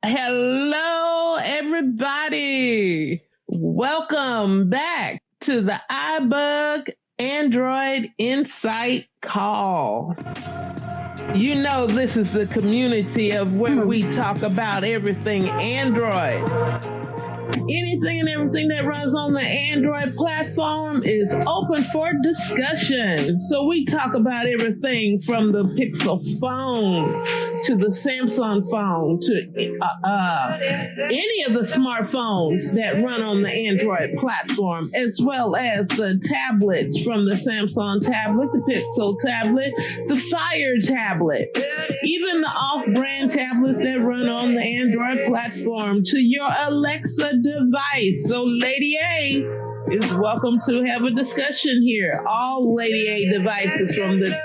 Hello, everybody. Welcome back to the iBug Android Insight Call. You know, this is the community of where we talk about everything Android. Anything and everything that runs on the Android platform is open for discussion. So we talk about everything from the Pixel phone to the Samsung phone to any of the smartphones that run on the Android platform, as well as the tablets from the Samsung tablet, the Pixel tablet, the Fire tablet, even the off-brand tablets that run on the Android platform to your Alexa device. So Lady A is welcome to have a discussion here. All Lady A devices, from the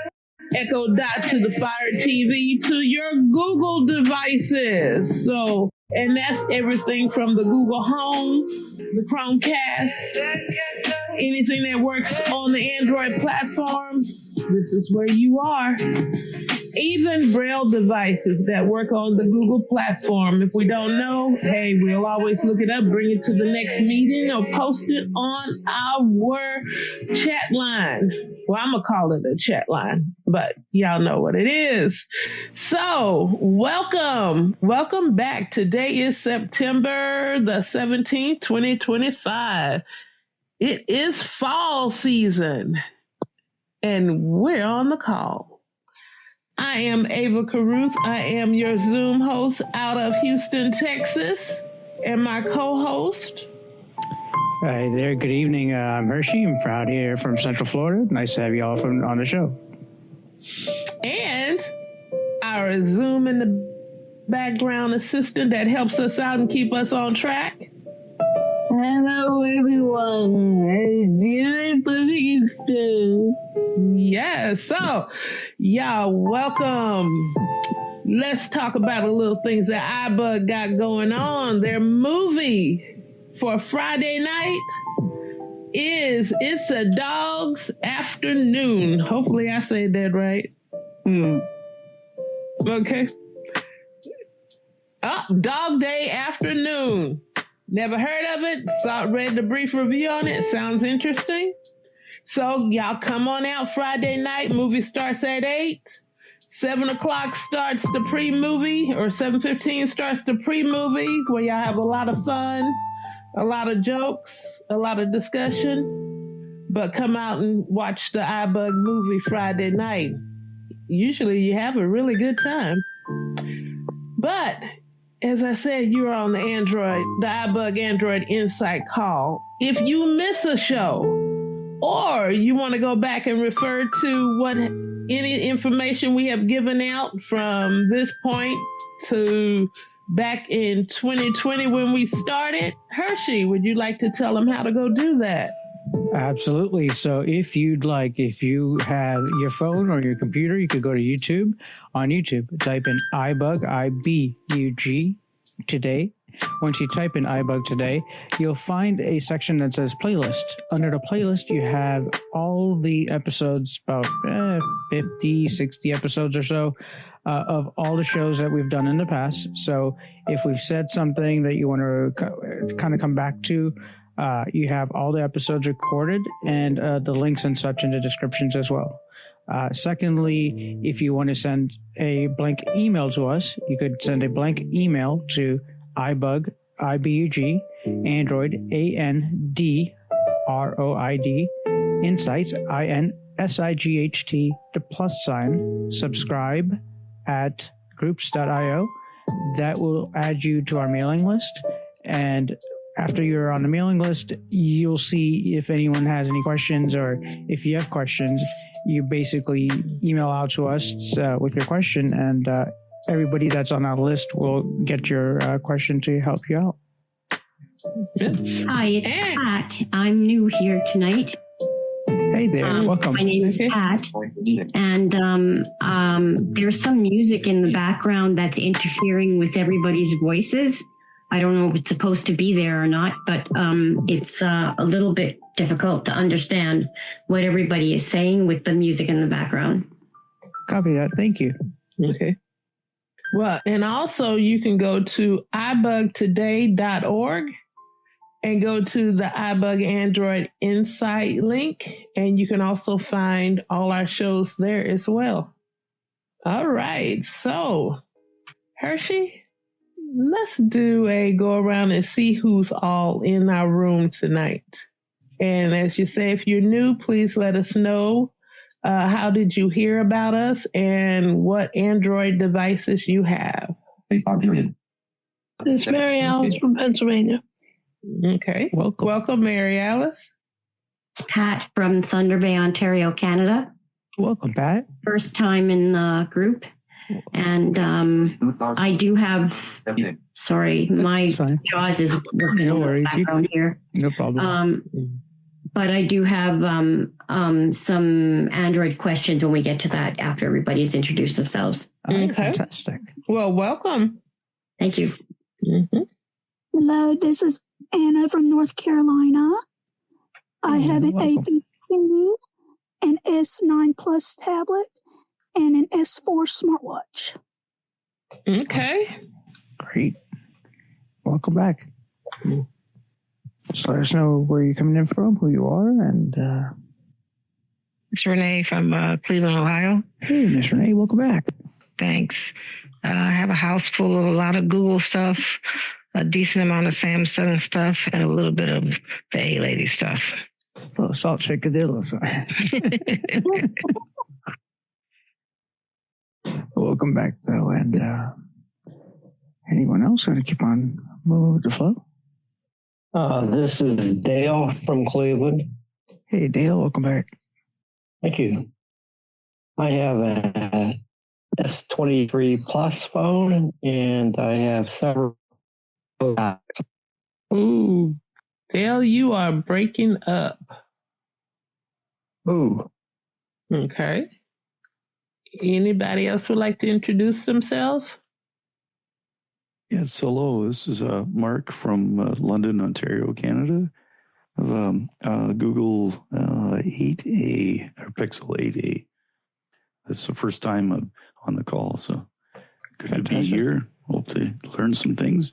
Echo Dot to the Fire TV to your Google devices. So, and that's everything from the Google Home, the Chromecast, anything that works on the Android platform, this is where you are. Even Braille devices that work on the Google platform. If we don't know, hey, we'll always look it up, bring it to the next meeting, or post it on our chat line. Well, I'm going to call it a chat line, but y'all know what it is. So, welcome. Welcome back. Today is September the 17th, 2025. It is fall season, and we're on the call. I am Ava Caruth. I am your Zoom host out of Houston, Texas, and my co-host. Hi there. Good evening. I'm Hershey. I'm proud here from Central Florida. Nice to have you all on the show. And our Zoom in the background assistant that helps us out and keep us on track. Hello, everyone. Yes. So, y'all, welcome. Let's talk about a little things that iBug got going on. Their movie for Friday night is It's a Dog's Afternoon. Hopefully I said that right. Okay. Dog Day Afternoon. Never heard of it. Read the brief review on it. Sounds interesting. So y'all come on out Friday night. Movie starts at 8. 7 o'clock starts the pre-movie, or 7:15 starts the pre-movie, where y'all have a lot of fun, a lot of jokes, a lot of discussion. But come out and watch the iBug movie Friday night. Usually you have a really good time. But as I said, you're on the iBug Android Insight Call. If you miss a show, or you want to go back and refer to any information we have given out from this point to back in 2020 when we started, Hershey, would you like to tell them how to go do that? Absolutely. So if you have your phone or your computer, you could go to YouTube. On YouTube, type in iBug, I-B-U-G, today. Once you type in iBug today, you'll find a section that says playlist. Under the playlist, you have all the episodes, about 50, 60 episodes or so, of all the shows that we've done in the past. So if we've said something that you want to kind of come back to, you have all the episodes recorded and the links and such in the descriptions as well. Secondly, if you want to send a blank email to us, you could send a blank email to iBug, I-B-U-G, Android, A-N-D-R-O-I-D, Insights, I-N-S-I-G-H-T, the +, subscribe at groups.io. That will add you to our mailing list. And after you're on the mailing list, you'll see if anyone has any questions, or if you have questions, you basically email out to us with your question, and everybody that's on our list will get your question to help you out. Hi, it's Pat. I'm new here tonight. Hey there, welcome. My name is Pat, and there's some music in the background that's interfering with everybody's voices. I don't know if it's supposed to be there or not, but it's a little bit difficult to understand what everybody is saying with the music in the background. Copy that. Thank you. Okay. Well, and also you can go to ibugtoday.org and go to the iBug Android Insight link, and you can also find all our shows there as well. All right, so Hershey, let's do a go around and see who's all in our room tonight. And as you say, if you're new, please let us know how did you hear about us and what Android devices you have. It's Mary Alice from Pennsylvania. Okay. Welcome, Mary Alice. Pat from Thunder Bay, Ontario, Canada. Welcome, Pat. First time in the group. And I do have, sorry, my JAWS is working in the background here. No problem. But I do have some Android questions when we get to that after everybody's introduced themselves. Okay. Fantastic. Well, welcome. Thank you. Mm-hmm. Hello, this is Anna from North Carolina. I have an ABT, an S9 Plus tablet, and an S4 smartwatch. Okay. Great. Welcome back. Just let us know where you're coming in from, who you are, and... It's Renee from Cleveland, Ohio. Hey, Miss Renee, welcome back. Thanks. I have a house full of a lot of Google stuff, a decent amount of Samsung stuff, and a little bit of the A-Lady stuff. Well, salt shakedillos. Welcome back, though. And anyone else want to keep on moving with the flow? This is Dale from Cleveland. Hey, Dale, welcome back. Thank you. I have a S23 Plus phone, and I have several apps. Ooh, Dale, you are breaking up. Ooh. Okay. Anybody else would like to introduce themselves? Yes, hello. This is Mark from London, Ontario, Canada. Of Google 8A or Pixel 8A. That's the first time on the call, so good to be here. Hope to learn some things.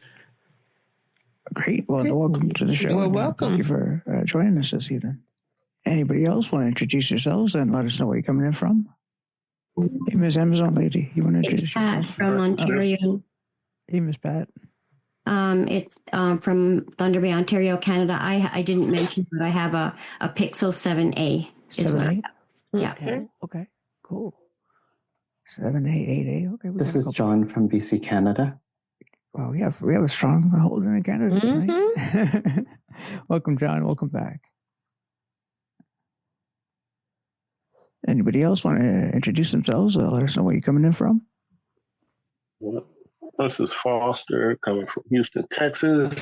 Great. Well, welcome to the show. Well, welcome. Thank you for joining us this evening. Anybody else want to introduce yourselves and let us know where you're coming in from? Hey, Miss Amazon Lady, you want to introduce yourself? Pat from Ontario. Hey, Miss Pat. It's from Thunder Bay, Ontario, Canada. I didn't mention, but I have a Pixel 7A. 7A? Yeah. Okay. Cool. 7A, 8A. Okay. This is John from BC, Canada. Well, we have a strong holding in Canada tonight. Welcome, John. Welcome back. Anybody else want to introduce themselves? Let us know where you're coming in from. This is Foster coming from Houston, Texas.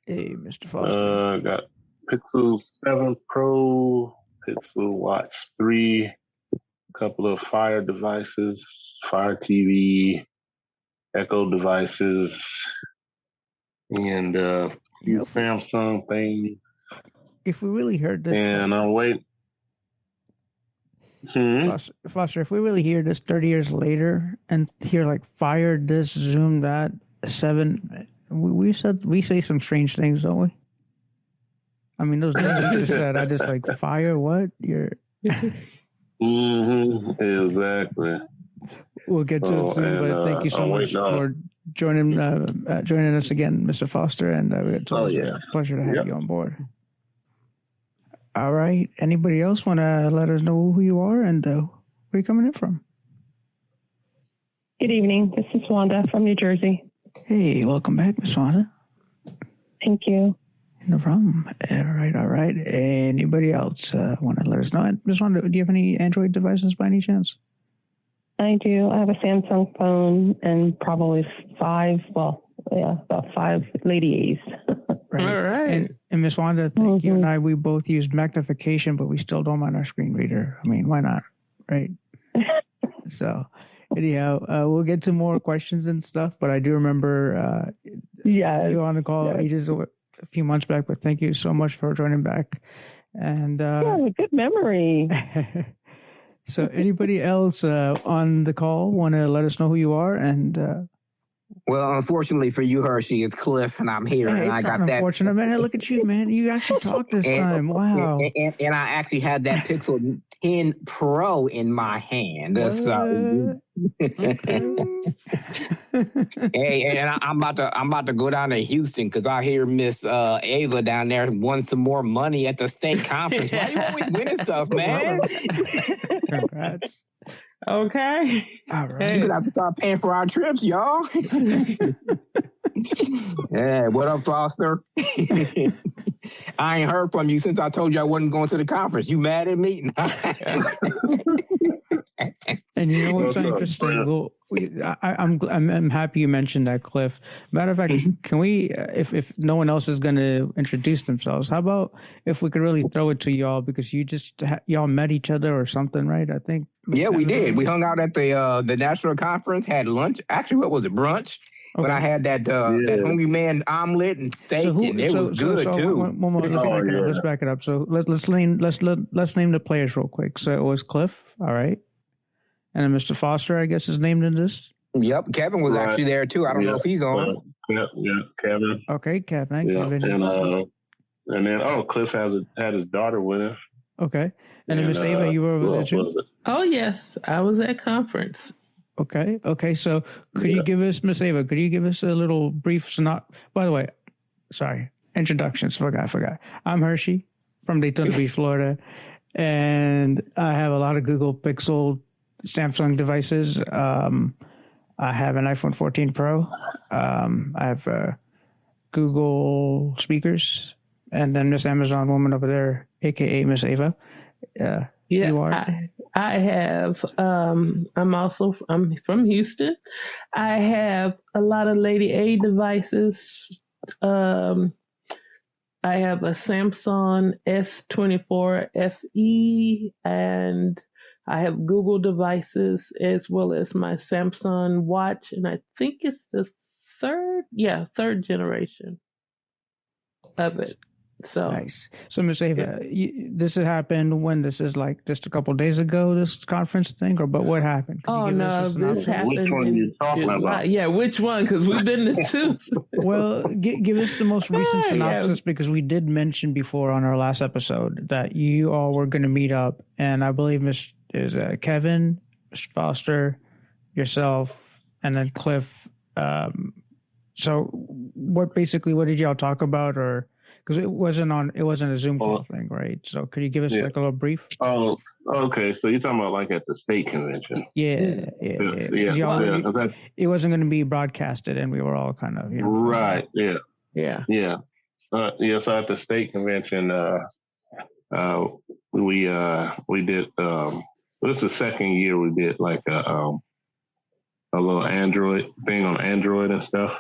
Hey, Mr. Foster. Got Pixel 7 Pro, Pixel Watch 3, a couple of Fire devices, Fire TV, Echo devices, and a few Samsung things. If we really heard this... And I'm waiting. Foster, if we really hear this 30 years later and hear like Fire this, Zoom that, 7, we say some strange things, don't we? I mean, those names you just said, I just like, Fire what? You're... Exactly. We'll get to it soon, but thank you so much for joining us again, Mr. Foster, and it's always a pleasure to have you on board. All right. Anybody else want to let us know who you are and where you're coming in from? Good evening. This is Wanda from New Jersey. Hey, welcome back, Miss Wanda. Thank you. No problem. All right. Anybody else want to let us know? Miss Wanda, do you have any Android devices by any chance? I do. I have a Samsung phone and probably about 5 Lady A's. Right. All right. And Miss Wanda, I think you and I, we both use magnification, but we still don't mind our screen reader. I mean, why not? Right? So, anyhow, we'll get to more questions and stuff, but I do remember you on the call ages a few months back, but thank you so much for joining back. And good memory. So anybody else on the call want to let us know who you are? And well, unfortunately for you, Hershey, it's Cliff, and I'm here, hey, and I got not that. Unfortunate, man. Hey, look at you, man. You actually talked this time. Wow. And I actually had that Pixel 10 Pro in my hand. So, hey, and I'm about to go down to Houston because I hear Miss Ava down there won some more money at the state conference. Why you always winning stuff, man? Congrats. Okay. All right. You're gonna have to start paying for our trips, y'all. Yeah, what up, Foster? I ain't heard from you since I told you I wasn't going to the conference. You mad at me? And you know what's interesting? Well, I'm happy you mentioned that, Cliff. Matter of fact, can we, if no one else is going to introduce themselves, how about if we could really throw it to y'all because y'all met each other or something, right? I think. Yeah, we did. We hung out at the national conference, had lunch. Actually, what was it? Brunch. Okay. But I had that hungry man omelet and steak, and it was good too. Let's back it up. So let's name the players real quick. So it was Cliff, all right, and then Mr. Foster, I guess, is named in this. Yep, Kevin was actually there too. I don't know if he's on. Yeah, Kevin. Okay, Kevin. Yeah, Kevin. And then Cliff had his daughter with him. Okay, and then Miss Ava, you were over there too. Oh yes, I was at conference. Okay. So could you give us, Miss Ava, could you give us a little brief synopsis? By the way, sorry, introductions. Forgot. I'm Hershey from Daytona Beach, Florida, and I have a lot of Google Pixel, Samsung devices. I have an iPhone 14 Pro. I have Google speakers, and then Miss Amazon woman over there, aka Miss Ava. You are. I have, I'm from Houston. I have a lot of Lady A devices. I have a Samsung S24 FE, and I have Google devices as well as my Samsung watch. And I think it's the third generation of it. So nice. So Miss Ava, this has happened when this is like just a couple of days ago, this conference thing, but what happened? This happened. Which one are you talking about? Yeah, which one? Because we've been to two. Well, give us the most recent synopsis because we did mention before on our last episode that you all were going to meet up, and I believe Kevin, Mr. Foster, yourself, and then Cliff. So what did y'all talk about, or? Because it wasn't a Zoom call thing, right? So could you give us like a little brief? Oh, okay. So you're talking about like at the state convention? Yeah. It wasn't going to be broadcasted, and we were all kind of right. Yeah. So at the state convention, we did. This is the second year we did like a little Android thing on Android and stuff.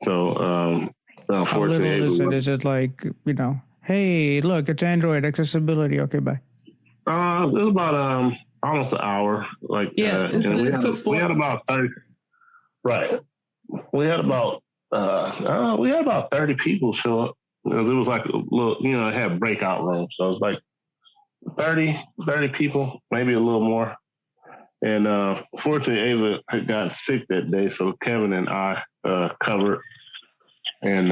So. How little is it like, hey, look, it's Android accessibility. Okay, bye. It was about almost an hour. And we had about 30. Right. We had about 30 people show up because it was like a little, it had breakout rooms. So it was like 30 people, maybe a little more. And fortunately, Ava had got sick that day, so Kevin and I covered. And,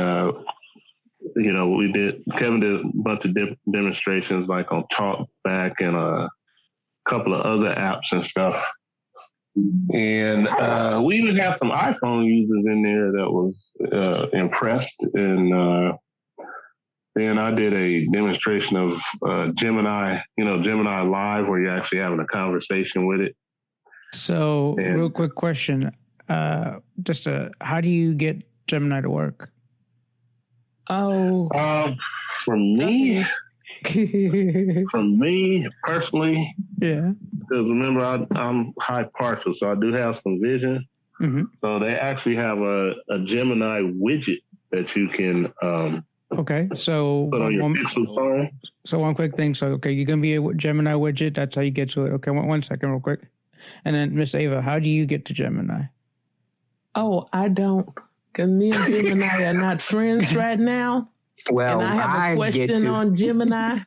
Kevin did a bunch of demonstrations like on TalkBack and a couple of other apps and stuff. And we even have some iPhone users in there that was impressed. And then I did a demonstration of Gemini, Gemini Live, where you're actually having a conversation with it. So, real quick question. How do you get Gemini to work? Oh, for me personally, yeah. Because remember, I'm high partial, so I do have some vision. Mm-hmm. So they actually have a Gemini widget that you can okay. So put on your Pixel phone. So one quick thing. So you're gonna be a Gemini widget. That's how you get to it. Okay, one second, real quick. And then Miss Ava, how do you get to Gemini? Oh, I don't. Because me and Gemini are not friends right now. Well, and I have a question on Gemini.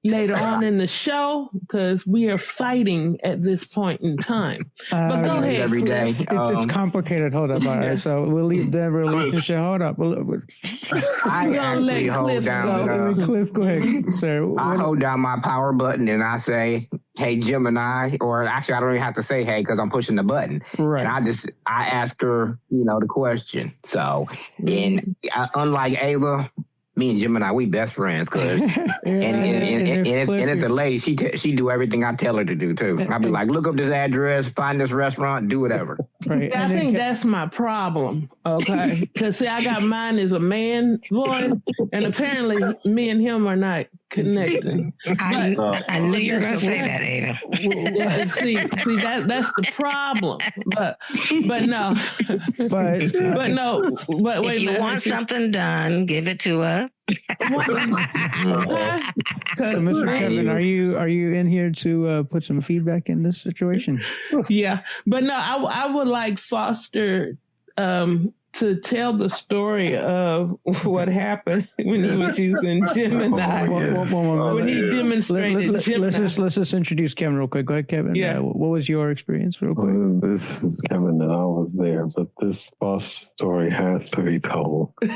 later on in the show because we are fighting at this point in time. But go ahead, every day. It's complicated. Hold up. All right. So we'll leave the relationship. Hold up. I actually hold down. Cliff, go ahead, sir. I hold down my power button and I say, "Hey, Gemini," or actually, I don't even have to say "Hey" because I'm pushing the button. Right. And I ask her, the question. So, and unlike Ava, me and Gemini, we best friends, cause and it's a lady. She do everything I tell her to do too. I'll be like, look up this address, find this restaurant, do whatever. Right. I think that's my problem. Okay, because see, I got mine as a man voice, and apparently me and him are not connecting. I knew you were going to say that, Ada. See, that's the problem. But no, but no, but wait. If you want something done, give it to us. So, Mr. Kevin, are you in here to put some feedback in this situation? Yeah, but no, I would like Foster to tell the story of what happened when he was using Gemini. When he demonstrated Gemini. Let's just introduce Kevin real quick. Go ahead, Kevin. Yeah. What was your experience real quick? This is Kevin and I was there, but this boss story has to be told. Oh,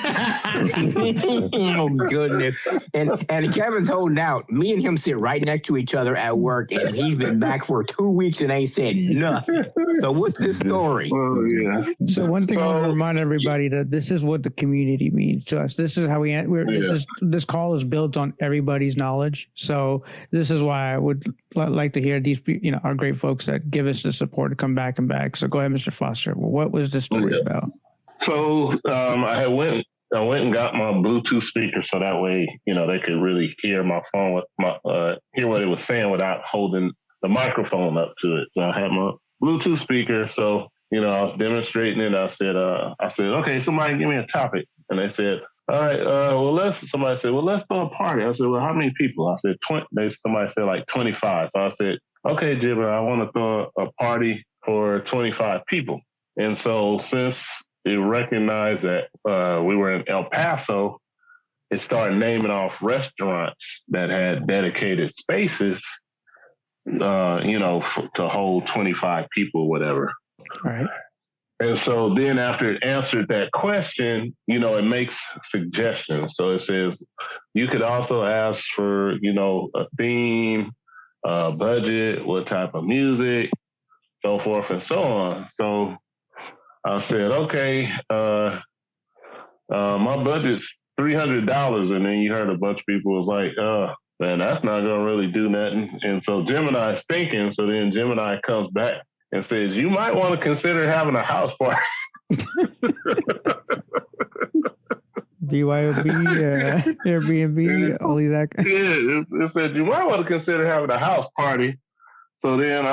goodness. And Kevin's holding out. Me and him sit right next to each other at work, and he's been back for 2 weeks and ain't said nothing. So what's this story? Oh, yeah. So one thing I want to remind everybody that this is what the community means to us. This is how this call is built on everybody's knowledge. So this is why I would like to hear these, our great folks that give us the support to come back and back. So go ahead, Mr. Foster. What was this story about? So I went and got my Bluetooth speaker so that way, they could really hear my phone, hear what it was saying without holding the microphone up to it. So I had my Bluetooth speaker. So I was demonstrating it. I said, okay, somebody give me a topic. And they said, all right, somebody said, let's throw a party. I said, well, how many people? I said, 20. Somebody said like 25. So I said, okay, Jibber, I want to throw a party for 25 people. And so since it recognized that we were in El Paso, it started naming off restaurants that had dedicated spaces, to hold 25 people, whatever. All right. And so then after it answered that question, it makes suggestions. So it says you could also ask for, a theme, budget, what type of music, so forth and so on. So I said, okay, my budget's $300. And then you heard a bunch of people was like, man, that's not going to really do nothing. And so Gemini's thinking. So then Gemini comes back and says, you might want to consider having a house party. BYOB, Airbnb, only that. Yeah, it said, you might want to consider having a house party. So then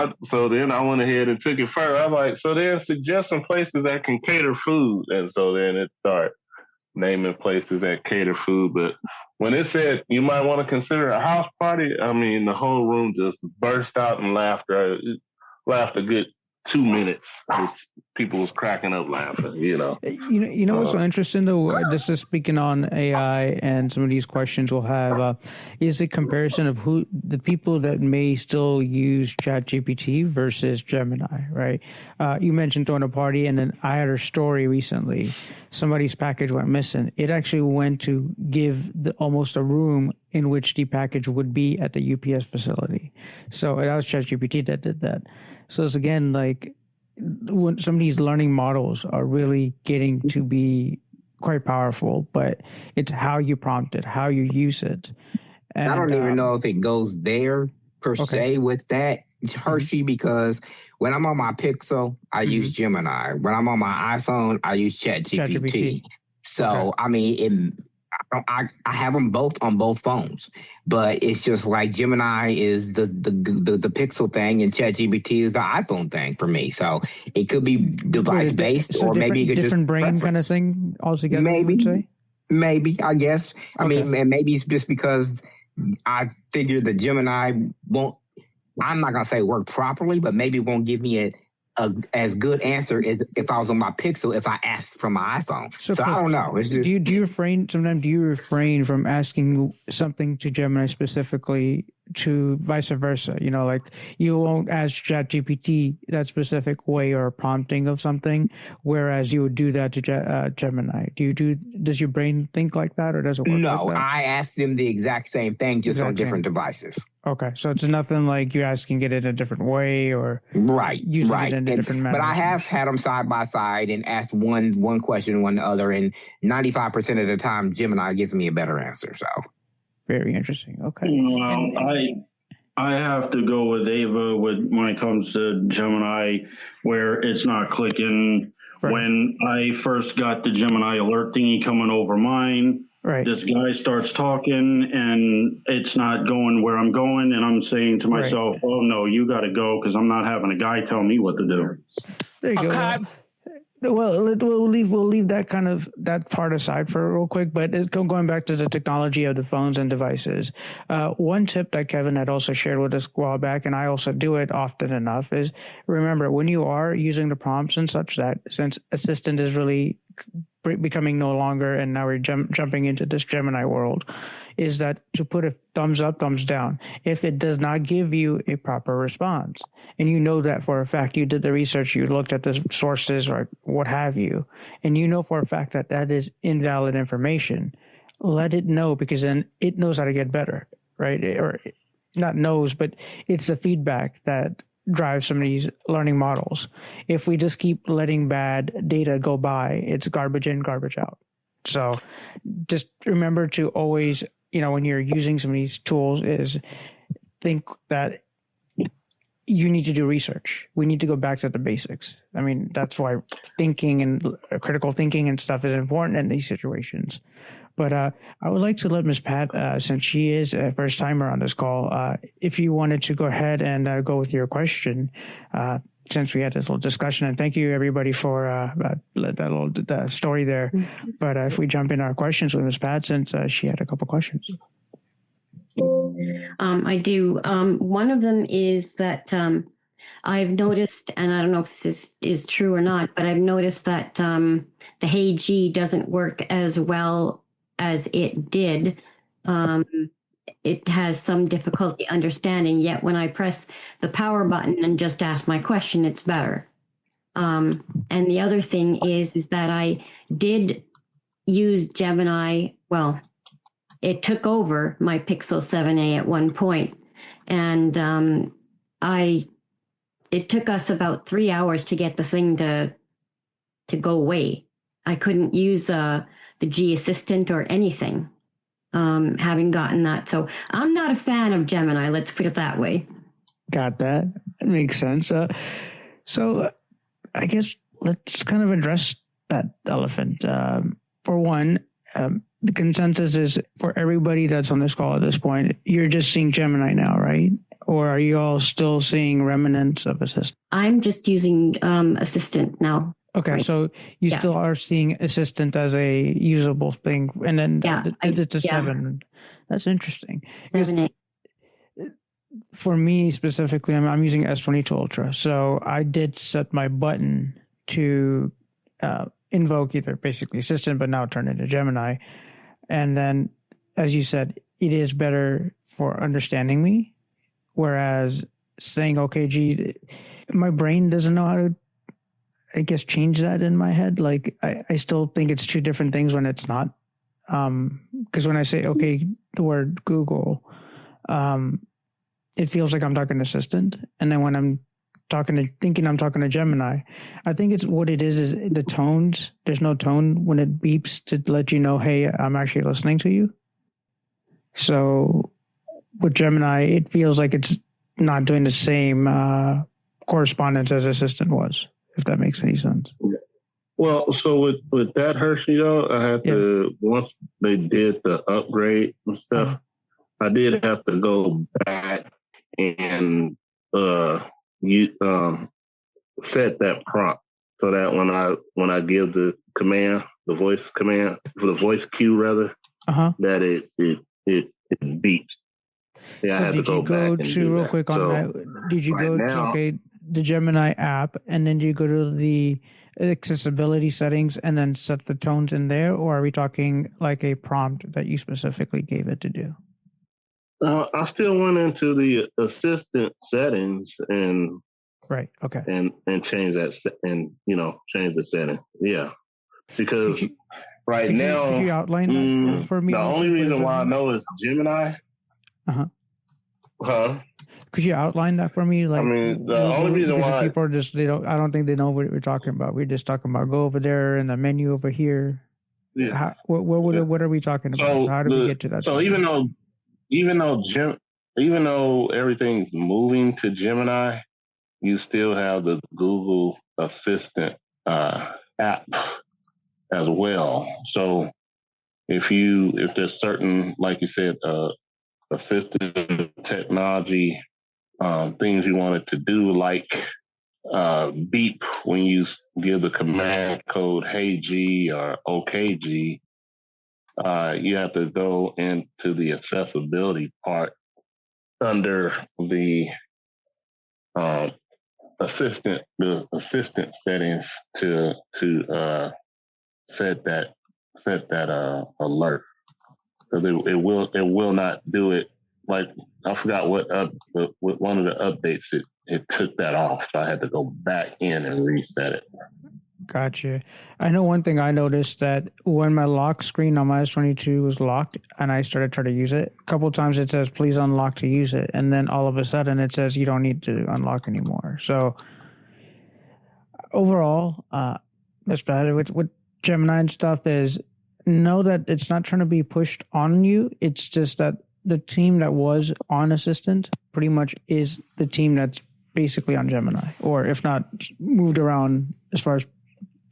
I went ahead and took it further. I was like, so then suggest some places that can cater food. And so then it started naming places that cater food. But when it said you might want to consider a house party, I mean, the whole room just burst out in laughter. It laughed a good 2 minutes. People was cracking up laughing, what's so interesting though, just speaking on AI and some of these questions we'll have, is a comparison of who the people that may still use ChatGPT versus Gemini, right? You mentioned throwing a party, and then I had a story recently. Somebody's package went missing. It actually went to give almost a room in which the package would be at the UPS facility. So that was ChatGPT that did that. So it's again like when some of these learning models are really getting to be quite powerful, but it's how you prompt it, how you use it. And, I don't even know if it goes there per se with that, Hershey, because when I'm on my Pixel, I use Gemini. When I'm on my iPhone, I use ChatGPT. So, I mean, I have them both on both phones, but it's just like Gemini is the Pixel thing and ChatGPT is the iPhone thing for me. So it could be device based, or maybe it could different just brain preference. Kind of thing altogether. Maybe I guess. I mean, and maybe it's just because I figured the Gemini won't. I'm not gonna say work properly, but maybe it won't give me as good answer as if I was on my Pixel if I asked from my iPhone. So I don't know. It's just, do you refrain from asking something to Gemini specifically to vice versa? You know, like you won't ask ChatGPT that specific way or prompting of something, whereas you would do that to Gemini. Does your brain think like that, or does it work no, like that? I asked them the exact same thing, just on different devices. Okay, so it's nothing like you're asking it in a different way or using it in a different manner. But I have had them side by side and asked one question, one other, and 95% of the time, Gemini gives me a better answer. So very interesting. Okay. Well, I have to go with Ava when it comes to Gemini, where it's not clicking. Right. When I first got the Gemini alert thingy coming over mine, this guy starts talking and it's not going where I'm going, and I'm saying to myself, "Oh no, you got to go because I'm not having a guy tell me what to do." There you go. Well, we'll leave that part aside for real quick, but it's going back to the technology of the phones and devices. One tip that Kevin had also shared with us a while back, and I also do it often enough, is remember when you are using the prompts and such, that since Assistant is really becoming no longer, and now we're jumping into this Gemini world, is that to put a thumbs up, thumbs down if it does not give you a proper response. And you know that for a fact. You did the research, you looked at the sources or what have you, and you know for a fact that that is invalid information. Let it know, because then it knows how to get better, right? Or not knows, but it's the feedback that drive some of these learning models. If we just keep letting bad data go by, it's garbage in, garbage out. So just remember to always, when you're using some of these tools, is think that you need to do research. We need to go back to the basics. I mean, that's why thinking and critical thinking and stuff is important in these situations. But I would like to let Ms. Pat, since she is a first timer on this call, if you wanted to go ahead and go with your question, since we had this little discussion. And thank you everybody for that little story there. But if we jump in our questions with Ms. Pat, since she had a couple questions. I do. One of them is that I've noticed, and I don't know if this is true or not, but I've noticed that the Hey G doesn't work as well as it did. It has some difficulty understanding, yet when I press the power button and just ask my question, it's better. And the other thing is that I did use Gemini. Well, it took over my Pixel 7a at one point, and it took us about 3 hours to get the thing to go away. I couldn't use the G Assistant or anything, having gotten that. So I'm not a fan of Gemini, let's put it that way. Got that. That makes sense. So I guess let's kind of address that elephant. For one, the consensus is for everybody that's on this call at this point, you're just seeing Gemini now, right? Or are you all still seeing remnants of Assistant? I'm just using Assistant now. Okay, right. So you still are seeing Assistant as a usable thing, and then it's a 7. That's interesting. 7A. For me specifically, I'm using S22 Ultra, so I did set my button to invoke either basically Assistant, but now turn into Gemini. And then, as you said, it is better for understanding me, whereas saying, okay, gee, my brain doesn't know how to, I guess, change that in my head. Like, I still think it's two different things when it's not. Because when I say, okay, the word Google, it feels like I'm talking to Assistant. And then when I'm thinking I'm talking to Gemini, I think it's what it is the tones. There's no tone when it beeps to let you know, hey, I'm actually listening to you. So with Gemini, it feels like it's not doing the same correspondence as Assistant was, if that makes any sense. Well, so with that, Hershey, though, I had to, once they did the upgrade and stuff, I did have to go back and set that prompt so that when I give the command, the voice command, for the voice cue rather, that it beeps. Yeah, so I had to go back and do real that. quick on that? Did you go to the Gemini app, and then do you go to the accessibility settings and then set the tones in there, or are we talking like a prompt that you specifically gave it to do? I still went into the assistant settings and right, okay, and change that and change the setting. Yeah, because right now, could you outline that for me? The only reason why I know is Gemini. Could you outline that for me? Like, the only reason why people are just I don't think they know what we're talking about. We're just talking about go over there and the menu over here. Yeah. What are we talking about? So how do we get to that? So even though everything's moving to Gemini, you still have the Google Assistant app as well. So if there's certain, like you said, assistive technology things you wanted to do, like beep when you give the command code "Hey G" or "OK G," you have to go into the accessibility part under the assistant settings to set that alert, because it will not do it. Like, I forgot what one of the updates it took that off, so I had to go back in and reset it. Gotcha. I know one thing I noticed, that when my lock screen on my S22 was locked and I started trying to use it, a couple of times it says, please unlock to use it. And then all of a sudden it says, you don't need to unlock anymore. So overall, that's bad. With Gemini and stuff is, know that it's not trying to be pushed on you. It's just that the team that was on Assistant pretty much is the team that's basically on Gemini, or if not moved around as far as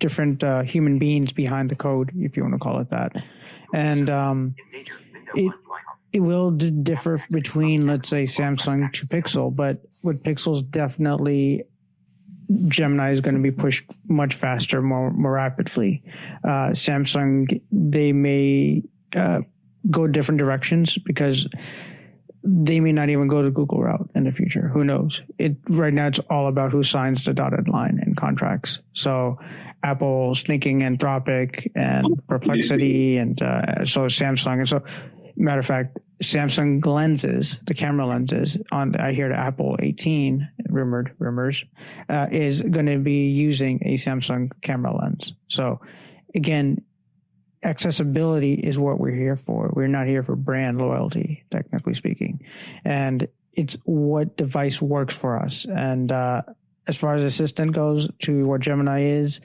different human beings behind the code, if you want to call it that. And it will differ between, let's say, Samsung to Pixel, but with Pixels, definitely Gemini is going to be pushed much faster, more rapidly. Samsung, they may go different directions because they may not even go the Google route in the future. Who knows? Right now, it's all about who signs the dotted line in contracts. So Apple's thinking Anthropic and Perplexity, and so Samsung. And so, matter of fact, Samsung lenses, the camera lenses I hear the Apple 18 rumors is going to be using a Samsung camera lens. So again, accessibility is what we're here for. We're not here for brand loyalty, technically speaking. And it's what device works for us. And as far as Assistant goes, to what Gemini is,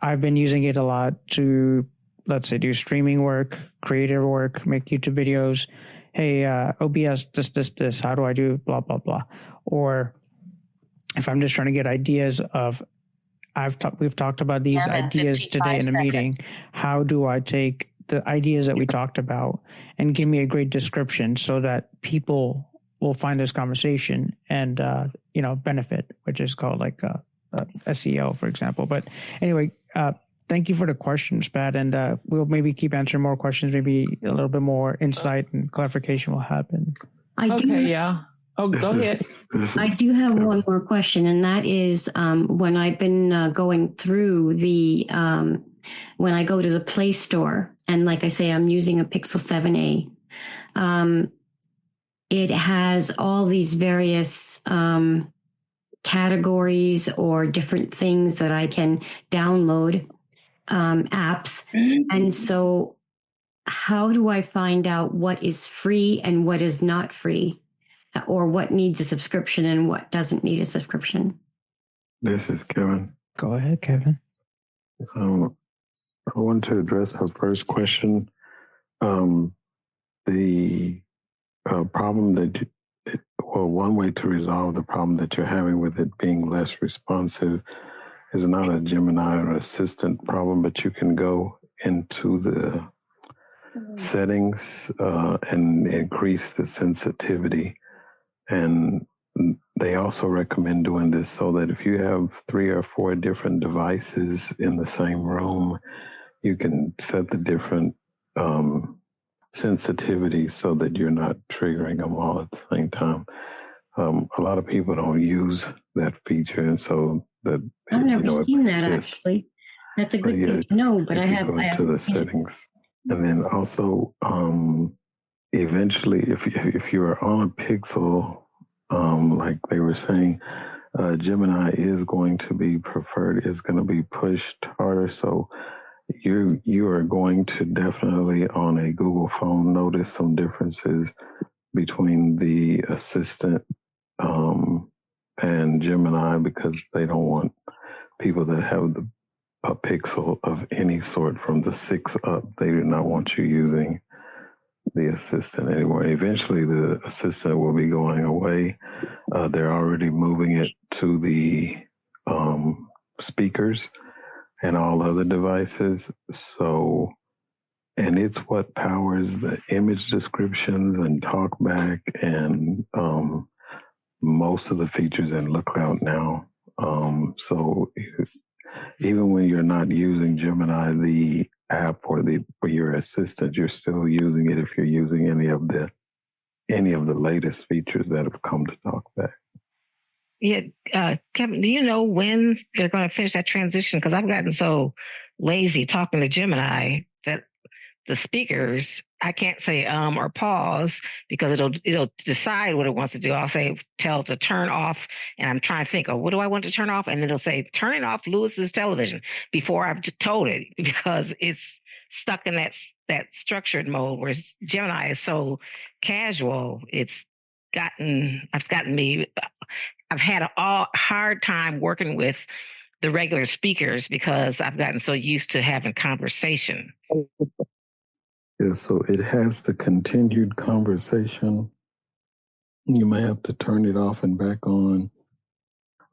I've been using it a lot to, let's say, do streaming work, creative work, make YouTube videos. Hey, OBS, this, how do I do blah, blah, blah. Or if I'm just trying to get ideas of, we've talked about these ideas today in the meeting. How do I take the ideas that we talked about and give me a great description so that people will find this conversation and, benefit, which is called like SEO, for example. But anyway, thank you for the questions, Pat. And we'll maybe keep answering more questions. Maybe a little bit more insight and clarification will happen. Oh, go ahead. I do have one more question, and that is when I've been going through when I go to the Play Store, and like I say, I'm using a Pixel 7a. It has all these various categories or different things that I can download, apps. And so how do I find out what is free and what is not free? Or what needs a subscription and what doesn't need a subscription? This is Kevin. Go ahead, Kevin. I want to address her first question. The problem one way to resolve the problem that you're having with it being less responsive is not a Gemini or Assistant problem, but you can go into the settings and increase the sensitivity. And they also recommend doing this so that if you have 3 or 4 different devices in the same room, you can set the different sensitivities so that you're not triggering them all at the same time. A lot of people don't use that feature, and so that I've never seen that actually. That's a good thing to know, but I have to the settings, and then also eventually, if you're on a Pixel, like they were saying, Gemini is going to be preferred, is going to be pushed harder. So you are going to definitely on a Google phone notice some differences between the Assistant and Gemini, because they don't want people that have a Pixel of any sort from the 6 up. They do not want you using the Assistant anymore. Eventually, the Assistant will be going away. They're already moving it to the speakers and all other devices. So, and it's what powers the image descriptions and talkback and most of the features in Lookout now. So even when you're not using Gemini, the app or your assistant, you're still using it if you're using any of the latest features that have come to talkback. Yeah, Kevin, do you know when they're going to finish that transition? Because I've gotten so lazy talking to Gemini that the speakers, I can't say or pause because it'll decide what it wants to do. I'll say tell it to turn off, and I'm trying to think, what do I want to turn off? And then it'll say turning off Lewis's television before I've told it, because it's stuck in that structured mode, whereas Gemini is so casual. I've had a hard time working with the regular speakers because I've gotten so used to having conversation. Yeah, so it has the continued conversation. You may have to turn it off and back on.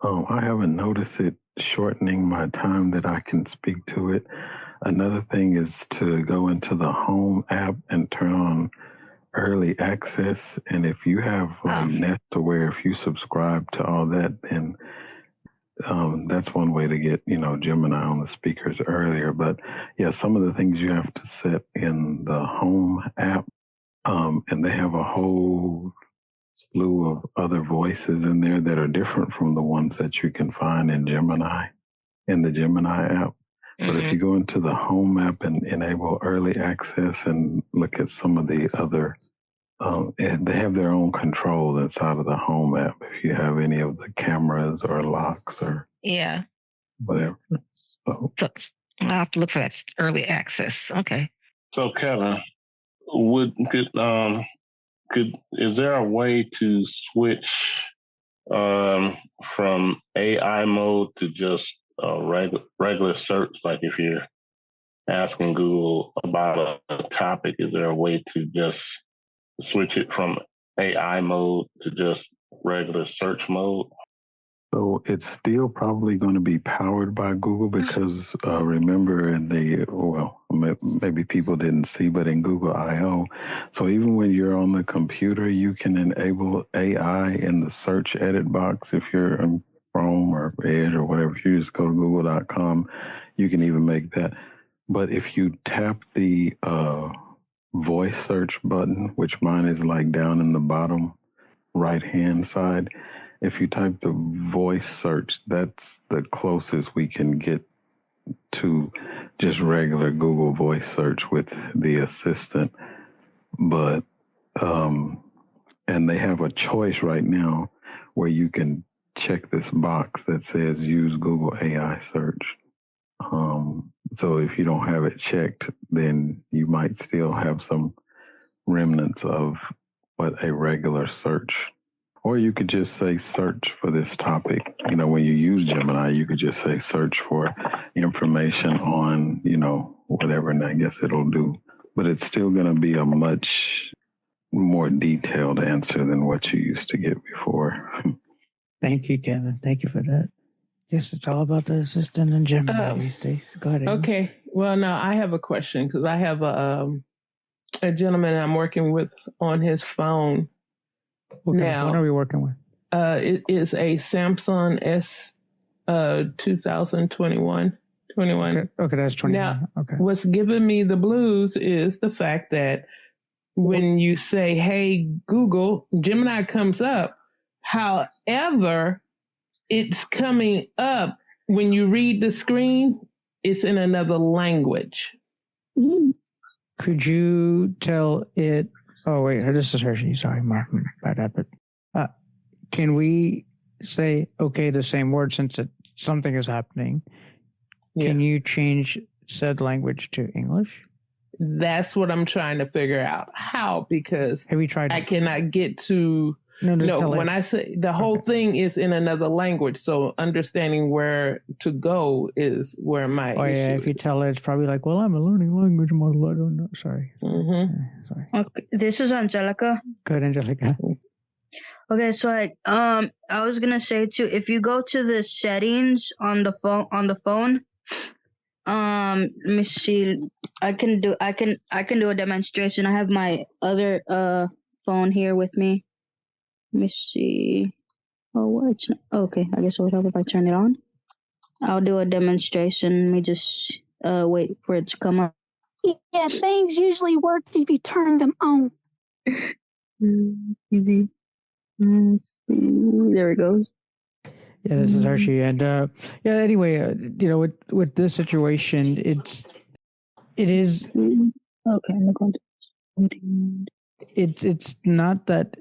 I haven't noticed it shortening my time that I can speak to it. Another thing is to go into the Home app and turn on early access. And if you have Nest, to where if you subscribe to all that, then that's one way to get, Gemini on the speakers earlier. But yeah, some of the things you have to set in the Home app, and they have a whole slew of other voices in there that are different from the ones that you can find in the Gemini app. But if you go into the Home app and enable early access and look at some of the other, and they have their own controls inside of the Home app. If you have any of the cameras or locks or whatever. So I'll have to look for that early access. Okay. So Kevin, is there a way to switch from AI mode to just regular search? Like if you're asking Google about a topic, is there a way to just switch it from AI mode to just regular search mode? So it's still probably going to be powered by Google because remember maybe people didn't see, but in Google I/O, so even when you're on the computer, you can enable AI in the search edit box. If you're in Chrome or Edge or whatever, if you just go to google.com, you can even make that. But if you tap the voice search button, which mine is like down in the bottom right-hand side, if you type the voice search, that's the closest we can get to just regular Google voice search with the assistant. But, and they have a choice right now where you can check this box that says use Google AI search. So if you don't have it checked, then you might still have some remnants of what a regular search. Or you could just say search for this topic. When you use Gemini, you could just say search for information on, whatever, and I guess it'll do. But it's still going to be a much more detailed answer than what you used to get before. Thank you, Kevin. Thank you for that. Yes, it's all about the assistant and Gemini these days. Go ahead. Okay. Well, now I have a question because I have a gentleman I'm working with on his phone. What phone are we working with? It is a Samsung S 2021. Okay, that's 21. Now, okay. What's giving me the blues is the fact that when you say, hey, Google, Gemini comes up. However, it's coming up when you read the screen, it's in another language. Could you tell it? Oh, wait, this is Hershey. Sorry, Mark. Bad habit. Can we say, okay, the same word since something is happening? Can you change said language to English? That's what I'm trying to figure out. How? Because have you tried? I cannot get to. No, when I say the whole thing is in another language, so understanding where to go is where my issue yeah, if you tell it, it's probably like, well, I'm a learning language model. I don't know. Sorry. Sorry. Okay, this is Angelica. Good, Angelica. Okay, so I was gonna say too, if you go to the settings on the phone, let me see. I can do a demonstration. I have my other phone here with me. Let me see. Oh, it's not, okay. I guess it would help if I turn it on. I'll do a demonstration. Let me just wait for it to come up. Yeah, things usually work if you turn them on. There it goes. Yeah, this is Hershey, and anyway, with this situation, it is okay. I'm going to. It's not that.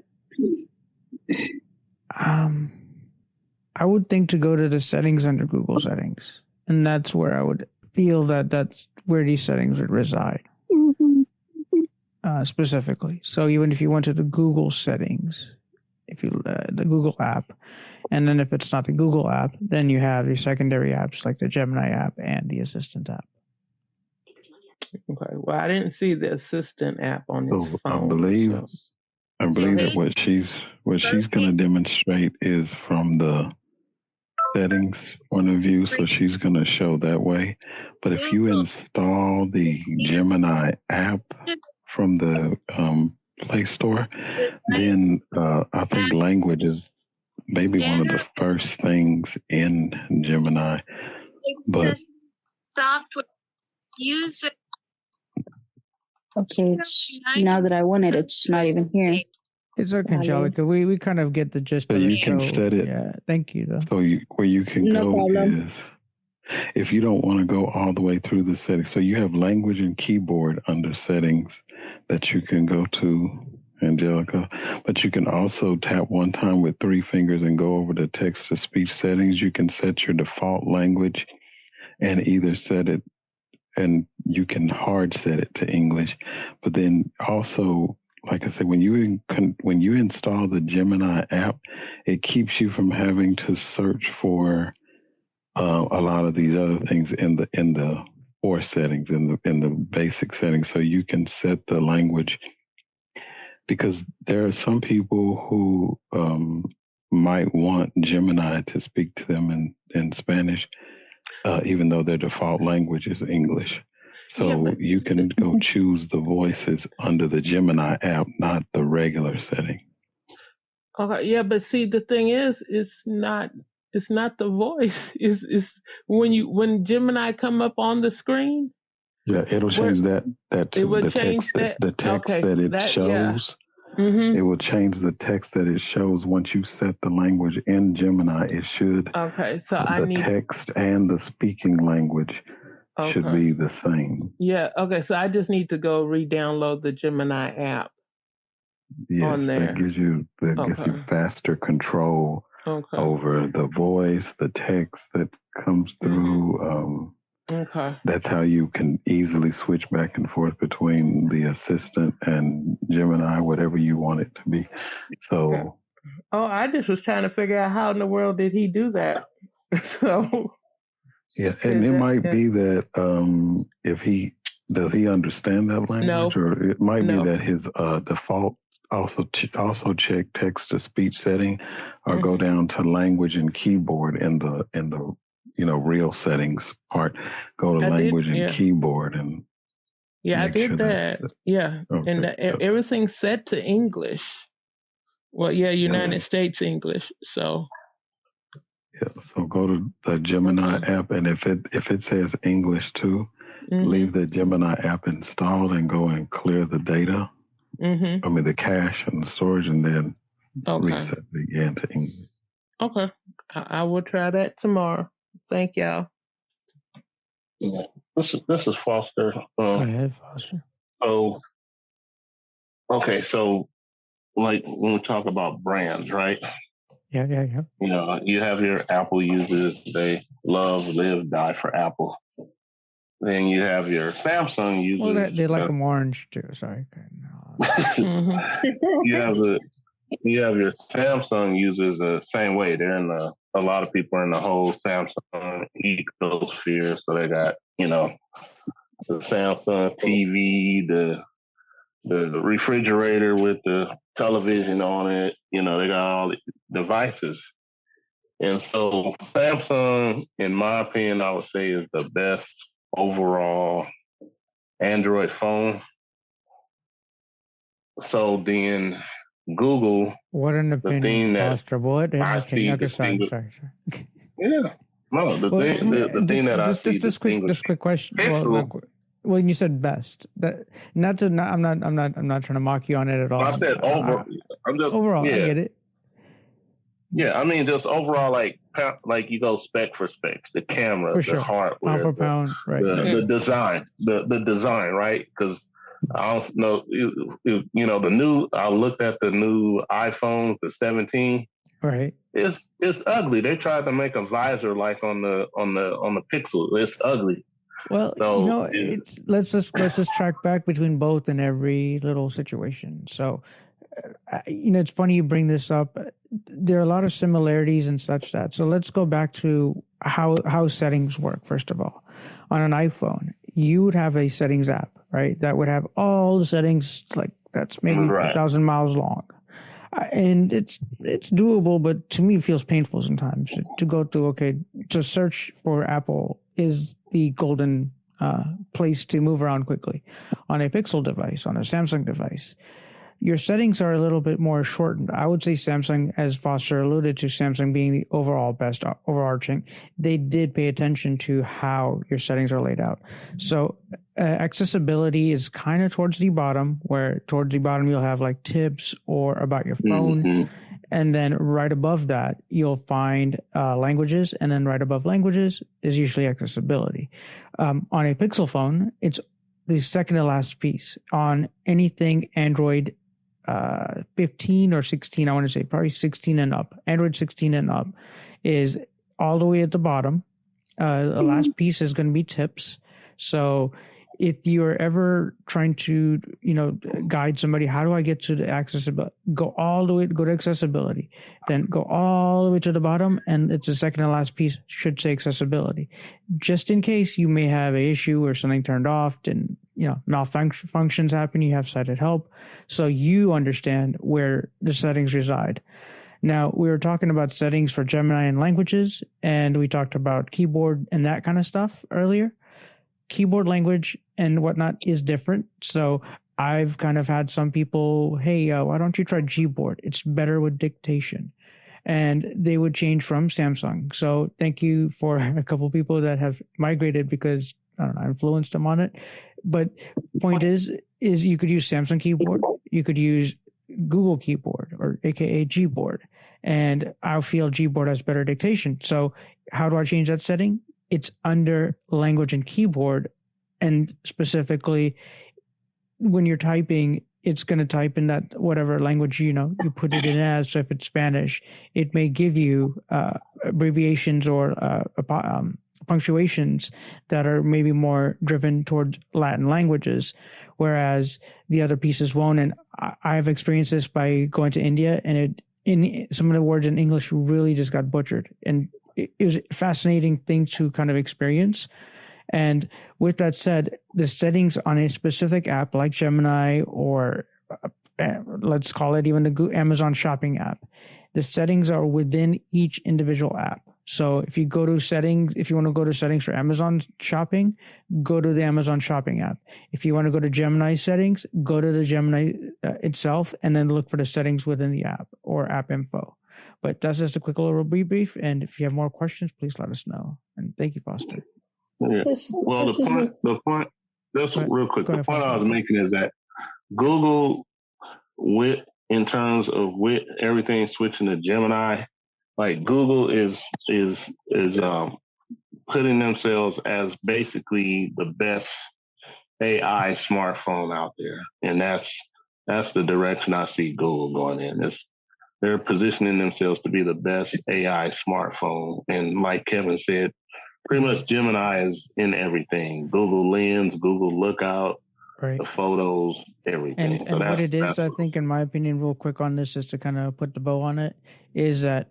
I would think to go to the settings under Google settings, and that's where I would feel that's where these settings would reside. Specifically. So even if you went to the Google settings, if you the Google app, and then if it's not the Google app, then you have your secondary apps like the Gemini app and the Assistant app. Okay. Well, I didn't see the Assistant app on his phone. I believe that what she's going to demonstrate is from the settings point of view, so she's going to show that way. But if you install the Gemini app from the Play Store, then I think language is maybe one of the first things in Gemini. But stopped with use. Okay, now that I want it, it's not even here. It's okay, Angelica. We kind of get the gist of it. So you can set it. Yeah, thank you, though. So where you can go is, if you don't want to go all the way through the settings, so you have language and keyboard under settings that you can go to, Angelica. But you can also tap one time with 3 fingers and go over the text-to-speech settings. You can set your default language and either set it, and you can hard set it to English. But then also, like I said, when you install the Gemini app, it keeps you from having to search for a lot of these other things in the core settings, in the basic settings. So you can set the language, because there are some people who might want Gemini to speak to them in Spanish, even though their default language is English. So you can go choose the voices under the Gemini app, not the regular setting. Okay, yeah, but see, the thing is, it's not the voice. It's when Gemini come up on the screen. Yeah, it'll change that it will change the text that it shows. Yeah. Mm-hmm. It will change the text that it shows once you set the language in Gemini. It should. Okay, so the text and the speaking language should be the same. Yeah. Okay, so I just need to go re-download the Gemini app. Yes, on there. That gives you faster control over the voice, the text that comes through. That's how you can easily switch back and forth between the Assistant and Gemini, whatever you want it to be. So. Oh, I just was trying to figure out how in the world did he do that. So. Yeah, and it might be that if he understand that language, or it might be that his default also check text to speech setting, or go down to language and keyboard in the real settings part. Go to language and keyboard and. Yeah, I did that. Yeah, and everything's set to English. Well, United States English. So. Yeah, so go to the Gemini app, and if it says English too, leave the Gemini app installed and go and clear the data. I mean the cache and the storage, and then reset it again to English. Okay. I will try that tomorrow. Thank y'all. Yeah. This is Foster. Go ahead, Foster. So, okay, so like when we talk about brands, right? Yeah. You know, you have your Apple users, they love, live, die for Apple. Then you have your Samsung users. Well, they like them orange too. Sorry. You have your Samsung users the same way. They're in a lot of people are in the whole Samsung ecosphere. So they got, you know, the Samsung TV, the refrigerator with the television on it. You know, they got all the devices. And so Samsung, in my opinion, I would say is the best overall Android phone. So then Google. What an opinion, Foster. What an opinion. Okay, sorry. Yeah. No, the thing that I see. This quick question. Well, you said best. That I'm not trying to mock you on it at all. I said overall. Yeah. I get it. Yeah, I mean just overall, like you go spec for specs, the camera, the hardware, pound for pound, right? The design, the design, right? Because I don't know, you know, the new. I looked at the new iPhone, the 17. Right. It's ugly. They tried to make a visor like on the Pixel. It's ugly. Well, so, you know, let's just track back between both in every little situation. So, you know, it's funny you bring this up. There are a lot of similarities and such that. So let's go back to how settings work. First of all, on an iPhone, you would have a settings app, right? That would have all the settings, like that's maybe 1,000 miles long. And it's doable, but to me it feels painful sometimes to go to, to search for Apple is the golden place to move around quickly. On a Pixel device, on a Samsung device, your settings are a little bit more shortened. I would say Samsung, as Foster alluded to, Samsung being the overall best overarching, they did pay attention to how your settings are laid out. So accessibility is kind of towards the bottom, where towards the bottom you'll have like tips or about your phone. Mm-hmm. And then right above that, you'll find languages. And then right above languages is usually accessibility. On a Pixel phone, it's the second to last piece. On anything Android 15 or 16, I want to say probably 16 and up. Android 16 and up is all the way at the bottom. The last piece is going to be tips. So if you're ever trying to, you know, guide somebody, how do I get to the accessibility? Go to accessibility, then go all the way to the bottom, and it's the second to last piece should say accessibility. Just in case you may have an issue or something turned off, and you know malfunctions happen, you have sighted help, so you understand where the settings reside. Now, we were talking about settings for Gemini and languages, and we talked about keyboard and that kind of stuff earlier. Keyboard language and whatnot is different. So I've kind of had some people, hey, why don't you try Gboard? It's better with dictation. And they would change from Samsung. So thank you for a couple of people that have migrated because, I don't know, I influenced them on it. But point is you could use Samsung keyboard. You could use Google keyboard, or AKA Gboard. And I feel Gboard has better dictation. So how do I change that setting? It's under language and keyboard, and specifically when you're typing, it's going to type in that whatever language, you know, you put it in as. So if it's Spanish, it may give you abbreviations or punctuations that are maybe more driven towards Latin languages, whereas the other pieces won't. And I've experienced this by going to India, and in some of the words in English really just got butchered. And it was a fascinating thing to kind of experience. And with that said, the settings on a specific app like Gemini, or let's call it even the Amazon shopping app, the settings are within each individual app. So if you go to settings, if you want to go to settings for Amazon shopping, go to the Amazon shopping app. If you want to go to Gemini settings, go to the Gemini itself, and then look for the settings within the app or app info. But that's just a quick little debrief. And if you have more questions, please let us know. And thank you, Foster. Yeah. Well, the point, just real quick, the point I was making is that Google, with in terms of with everything switching to Gemini, like Google is putting themselves as basically the best AI smartphone out there, and that's the direction I see Google going in. They're positioning themselves to be the best AI smartphone, and like Kevin said, pretty much Gemini is in everything: Google Lens, Google Lookout, right, the photos, everything. And what it is, I think, in my opinion, real quick on this, just to kind of put the bow on it, is that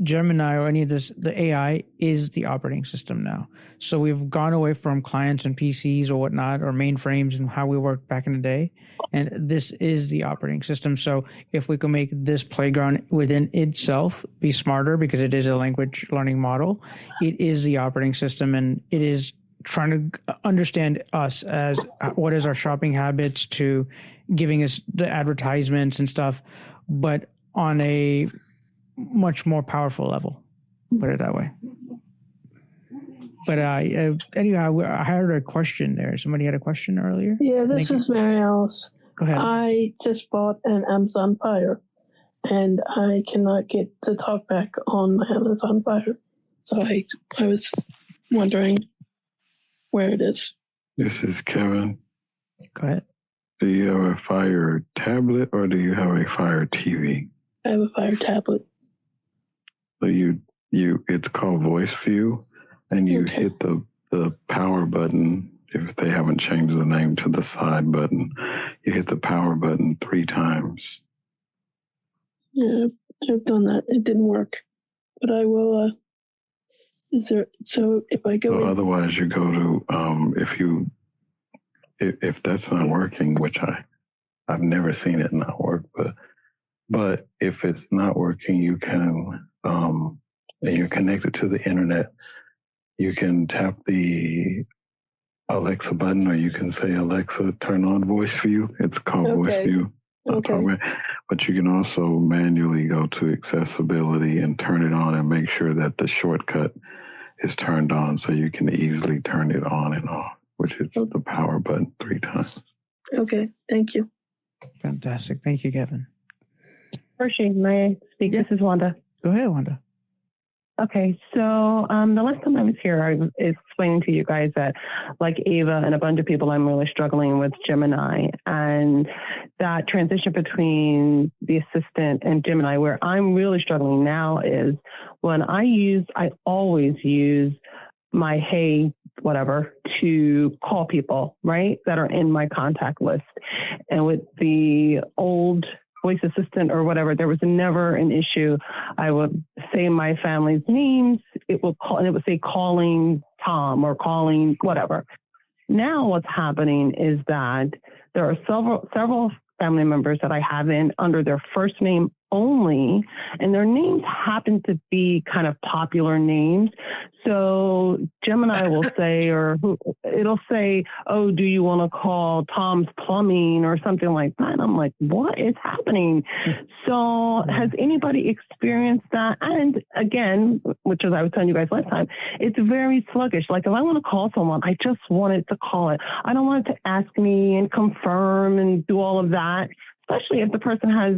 Gemini or any of this, the AI is the operating system now. So we've gone away from clients and PCs or whatnot, or mainframes and how we worked back in the day. And this is the operating system. So if we can make this playground within itself be smarter, because it is a language learning model, it is the operating system, and it is trying to understand us as what is our shopping habits, to giving us the advertisements and stuff, but on a much more powerful level, put it that way. But anyhow, I heard a question there. Somebody had a question earlier. Yeah, this is Mary Alice. Go ahead. I just bought an Amazon Fire, and I cannot get the talkback on my Amazon Fire. So I was wondering where it is. This is Kevin. Go ahead. Do you have a Fire tablet or do you have a Fire TV? I have a Fire tablet. So it's called voiceview, and you hit the power button. If they haven't changed the name to the side button, you hit the power button 3 times. Yeah, I've done that. It didn't work, but I will. So if I go? Otherwise, you go to if that's not working, which I've never seen it not work, but if it's not working, you can and you're connected to the internet, you can tap the Alexa button, or you can say, Alexa, turn on voiceview. It's called voiceview. Okay. But you can also manually go to accessibility and turn it on and make sure that the shortcut is turned on, so you can easily turn it on and off, which is the power button 3 times. Okay, thank you. Fantastic. Thank you, Kevin. Harshi, may I speak? Yeah. This is Wanda. Go ahead, Wanda. Okay, so the last time I was here, I was explaining to you guys that, like Ava and a bunch of people, I'm really struggling with Gemini, and that transition between the assistant and Gemini, where I'm really struggling now is when I always use my hey whatever to call people, right, that are in my contact list. And with the old voice assistant or whatever, there was never an issue. I would say my family's names, it would call, and it would say calling Tom or calling whatever. Now what's happening is that there are several family members that I have in under their first name only, and their names happen to be kind of popular names. So Gemini will say, it'll say, oh, do you want to call Tom's Plumbing or something like that? And I'm like, what is happening? So has anybody experienced that? And again, which as I was telling you guys last time, it's very sluggish. Like if I want to call someone, I just want it to call it. I don't want it to ask me and confirm and do all of that. Especially if the person has,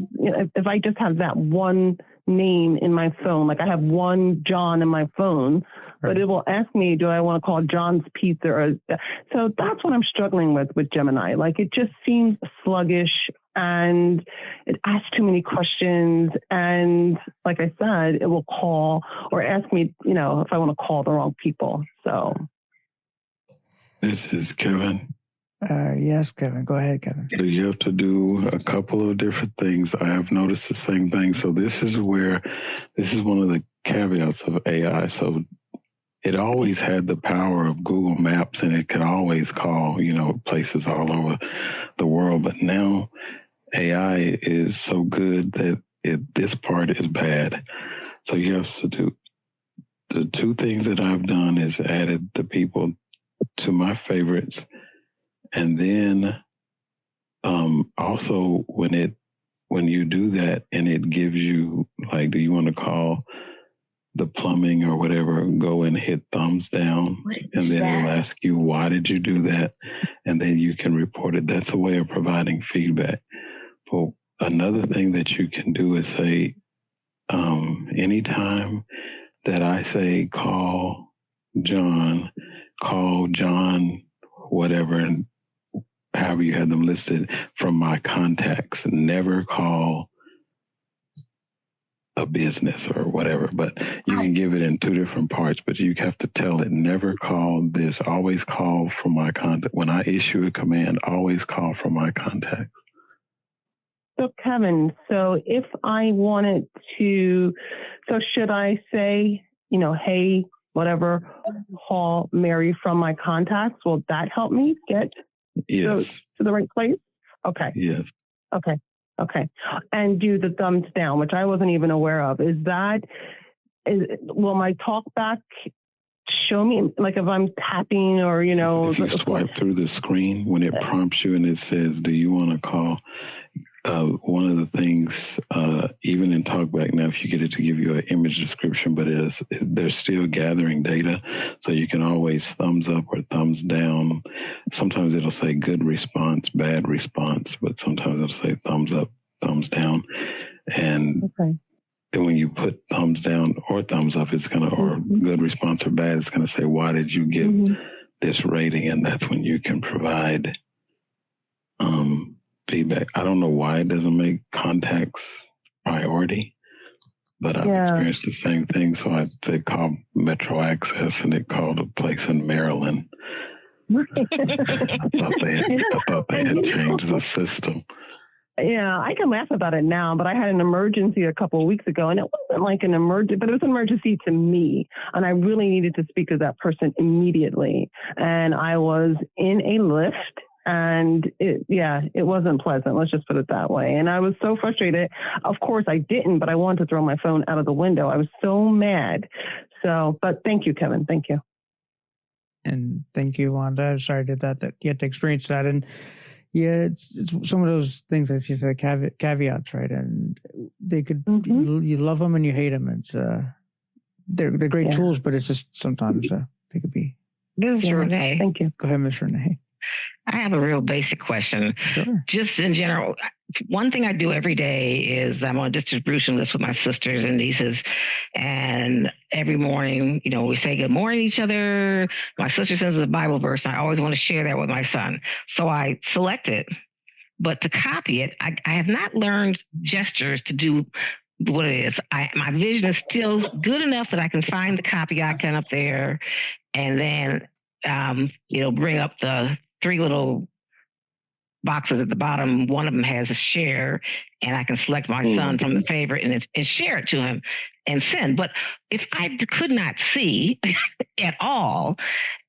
if I just have that one name in my phone, like I have one John in my phone, but it will ask me, do I want to call John's Pizza? So that's what I'm struggling with Gemini. Like it just seems sluggish and it asks too many questions. And like I said, it will call or ask me, if I want to call the wrong people. So. This is Kevin. Yes, Kevin. Go ahead, Kevin. So you have to do a couple of different things. I have noticed the same thing. So this is one of the caveats of AI. So it always had the power of Google Maps, and it could always call, places all over the world. But now AI is so good that this part is bad. So you have to do the 2 things that I've done is added the people to my favorites. And then also when you do that and it gives you, like, do you want to call the plumbing or whatever, go and hit thumbs down. And then it'll ask you, why did you do that? And then you can report it. That's a way of providing feedback. But another thing that you can do is say, anytime that I say call John, whatever, and however you have them listed from my contacts. Never call a business or whatever, but you can give it in two different parts, but you have to tell it, never call this, always call from my contact. When I issue a command, always call from my contacts. So Kevin, so if I wanted to, so should I say, hey, whatever, call Mary from my contacts? Will that help me get to the right place? Okay. Yes. Okay. And do the thumbs down, which I wasn't even aware of. Will my talk back show me, like if I'm tapping or, If you swipe through the screen, when it prompts you and it says, do you want to call? One of the things, even in TalkBack now, if you get it to give you an image description, but they're still gathering data, so you can always thumbs up or thumbs down. Sometimes it'll say good response, bad response, but sometimes it'll say thumbs up, thumbs down. And when you put thumbs down or thumbs up, it's going to, or good response or bad, it's going to say, why did you give this rating? And that's when you can provide feedback. I don't know why it doesn't make contacts priority, but I've experienced the same thing. So they called Metro Access and it called a place in Maryland. I thought they had changed the system. Yeah, I can laugh about it now, but I had an emergency a couple of weeks ago, and it wasn't like an emergency, but it was an emergency to me, and I really needed to speak to that person immediately. And I was in a lift, and it wasn't pleasant. Let's just put it that way. And I was so frustrated. Of course, I didn't, but I wanted to throw my phone out of the window. I was so mad. But thank you, Kevin. Thank you. And thank you, Wanda. Sorry that you had to experience that. And yeah, it's some of those things that you said, caveats, right? And they could, you love them and you hate them. It's they're great tools, but it's just sometimes they could be. This is Renee. Thank you. Go ahead, Ms. Renee. I have a real basic question. Sure. Just in general, one thing I do every day is I'm on a distribution list with my sisters and nieces. And every morning, we say good morning to each other. My sister sends a Bible verse, and I always want to share that with my son. So I select it. But to copy it, I have not learned gestures to do what it is. My vision is still good enough that I can find the copy icon up there and then, bring up the 3 little boxes at the bottom. One of them has a share, and I can select my son from the favorite and share it to him and send. But if I could not see at all,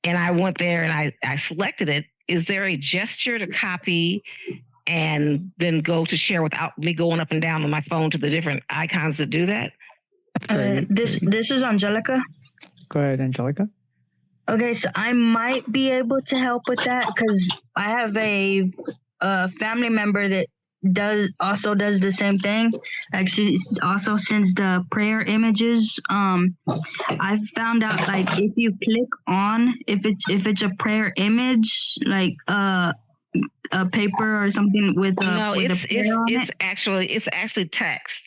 and I went there and I selected it, is there a gesture to copy and then go to share without me going up and down on my phone to the different icons to do that? This is Angelica. Go ahead, Angelica. Okay, so I might be able to help with that because I have a family member that does the same thing. Like she also sends the prayer images. I found out like if you click on if it's a prayer image, like a paper or something with a it's actually text,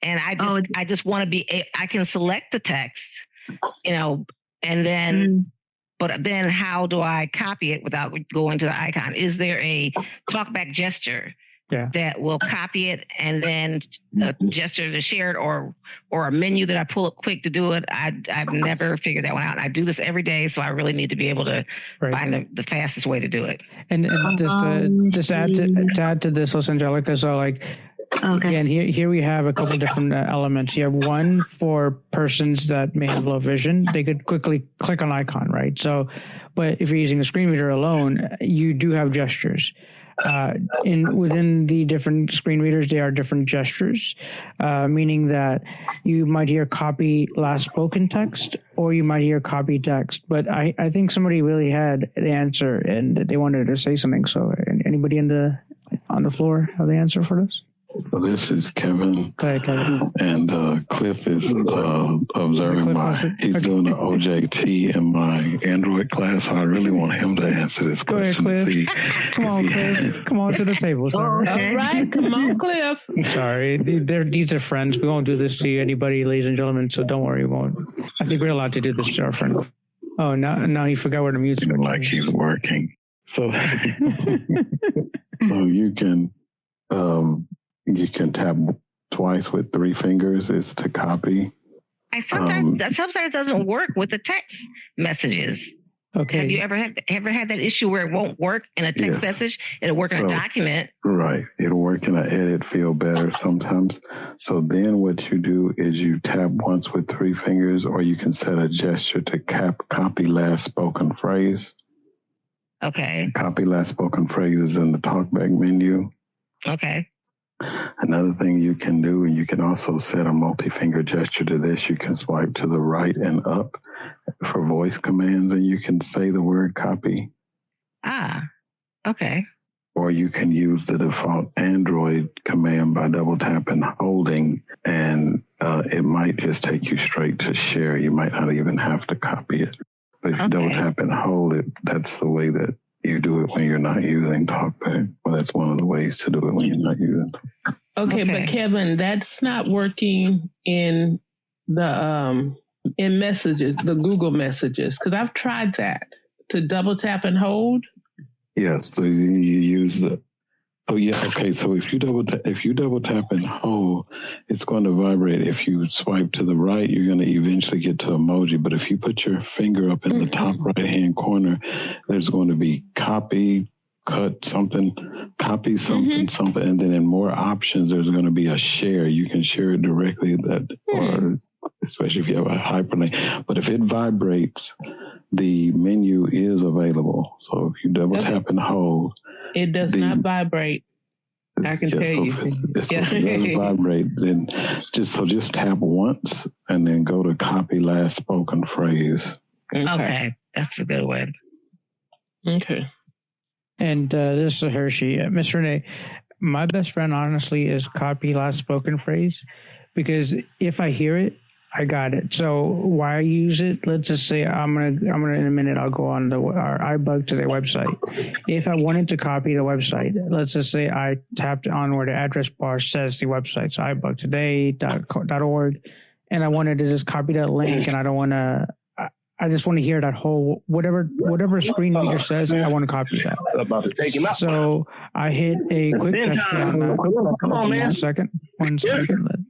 and I just want to be I can select the text, and then. But then how do I copy it without going to the icon? Is there a talkback gesture that will copy it and then a gesture to share it or a menu that I pull up quick to do it? I've never figured that one out. I do this every day, so I really need to be able to find the fastest way to do it. And just add to this, Angelica, so like, again, here we have a couple different elements. You have one for persons that may have low vision. They could quickly click on icon, right? So, but if you're using a screen reader alone, you do have gestures. Within the different screen readers, there are different gestures, meaning that you might hear copy last spoken text or you might hear copy text. But I think somebody really had the answer and they wanted to say something. So anybody on the floor have the answer for this? This is Kevin. Go ahead, Kevin. And Cliff is observing he's doing an OJT in my Android class. I really want him to answer this question. Go ahead, Cliff. Come on, Cliff. Come on to the table, sir. All right, come on, Cliff. Sorry, these are friends. We won't do this to anybody, ladies and gentlemen, so don't worry. We won't. I think we're allowed to do this to our friend. Oh, now he forgot where the mute switch is. Like he's working. So, so you can tap twice with 3 fingers is to copy. Sometimes it doesn't work with the text messages. Okay. Have you ever had that issue where it won't work in a text message? It'll work in a document. Right. It'll work in an edit field better sometimes. So then what you do is you tap once with 3 fingers, or you can set a gesture to copy last spoken phrase. Okay. Copy last spoken phrase is in the talkback menu. Okay. Another thing you can do, and you can also set a multi-finger gesture to this. You can swipe to the right and up for voice commands, and you can say the word copy. Okay. Or you can use the default Android command by double tapping holding, and it might just take you straight to share. You might not even have to copy it. But if you double tap and hold it, that's the way that you do it when you're not using TalkBack. Well, that's one of the ways to do it when you're not using TalkBack. Okay, but Kevin, that's not working in the in messages, the Google messages, because I've tried that to double tap and hold. Yes, so you use the. Oh yeah, okay. So if you double tap and hold, it's going to vibrate. If you swipe to the right, you're going to eventually get to emoji. But if you put your finger up in the top right hand corner, there's going to be copy, cut something, copy something, something, and then in more options, there's going to be a share. You can share it directly, or especially if you have a hyperlink. But if it vibrates, the menu is available. So if you double tap and hold, it does not vibrate. I can tell you. If it does vibrate, then just tap once and then go to copy last spoken phrase. Okay. That's a good one. Okay. And this is Hershey. Miss Renee, my best friend honestly is copy last spoken phrase, because if I hear it, I got it. So why I use it? Let's just say I'm gonna in a minute. I'll go on our iBug Today website. If I wanted to copy the website, let's just say I tapped on where the address bar says the website, so ibugtoday.org, and I wanted to just copy that link, and I don't want to. I just want to hear that whole whatever screen reader says. I want to copy that. About to take him out. So I hit a quick gesture on that. Come on, man. One second.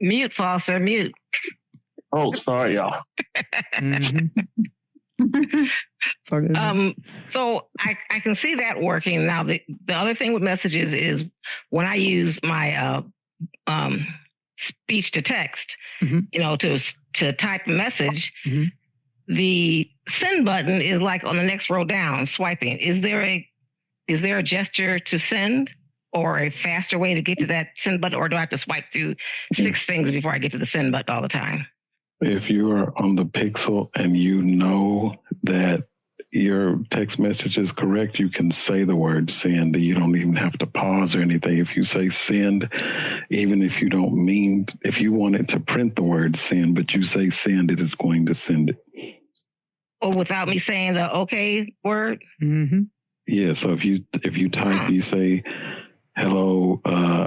Mute, Foster, mute. Oh, sorry, y'all. So I can see that working. Now, the other thing with messages is when I use my speech to text, to type a message, the send button is like on the next row down, swiping. Is there a gesture to send, or a faster way to get to that send button, or do I have to swipe through 6 things before I get to the send button all the time? If you are on the Pixel and you know that your text message is correct, you can say the word send. You don't even have to pause or anything. If you say send, even if you don't mean, if you wanted to print the word send, but you say send, it is going to send it. Or without me saying the okay word? Yeah, so if you type, you say, hello,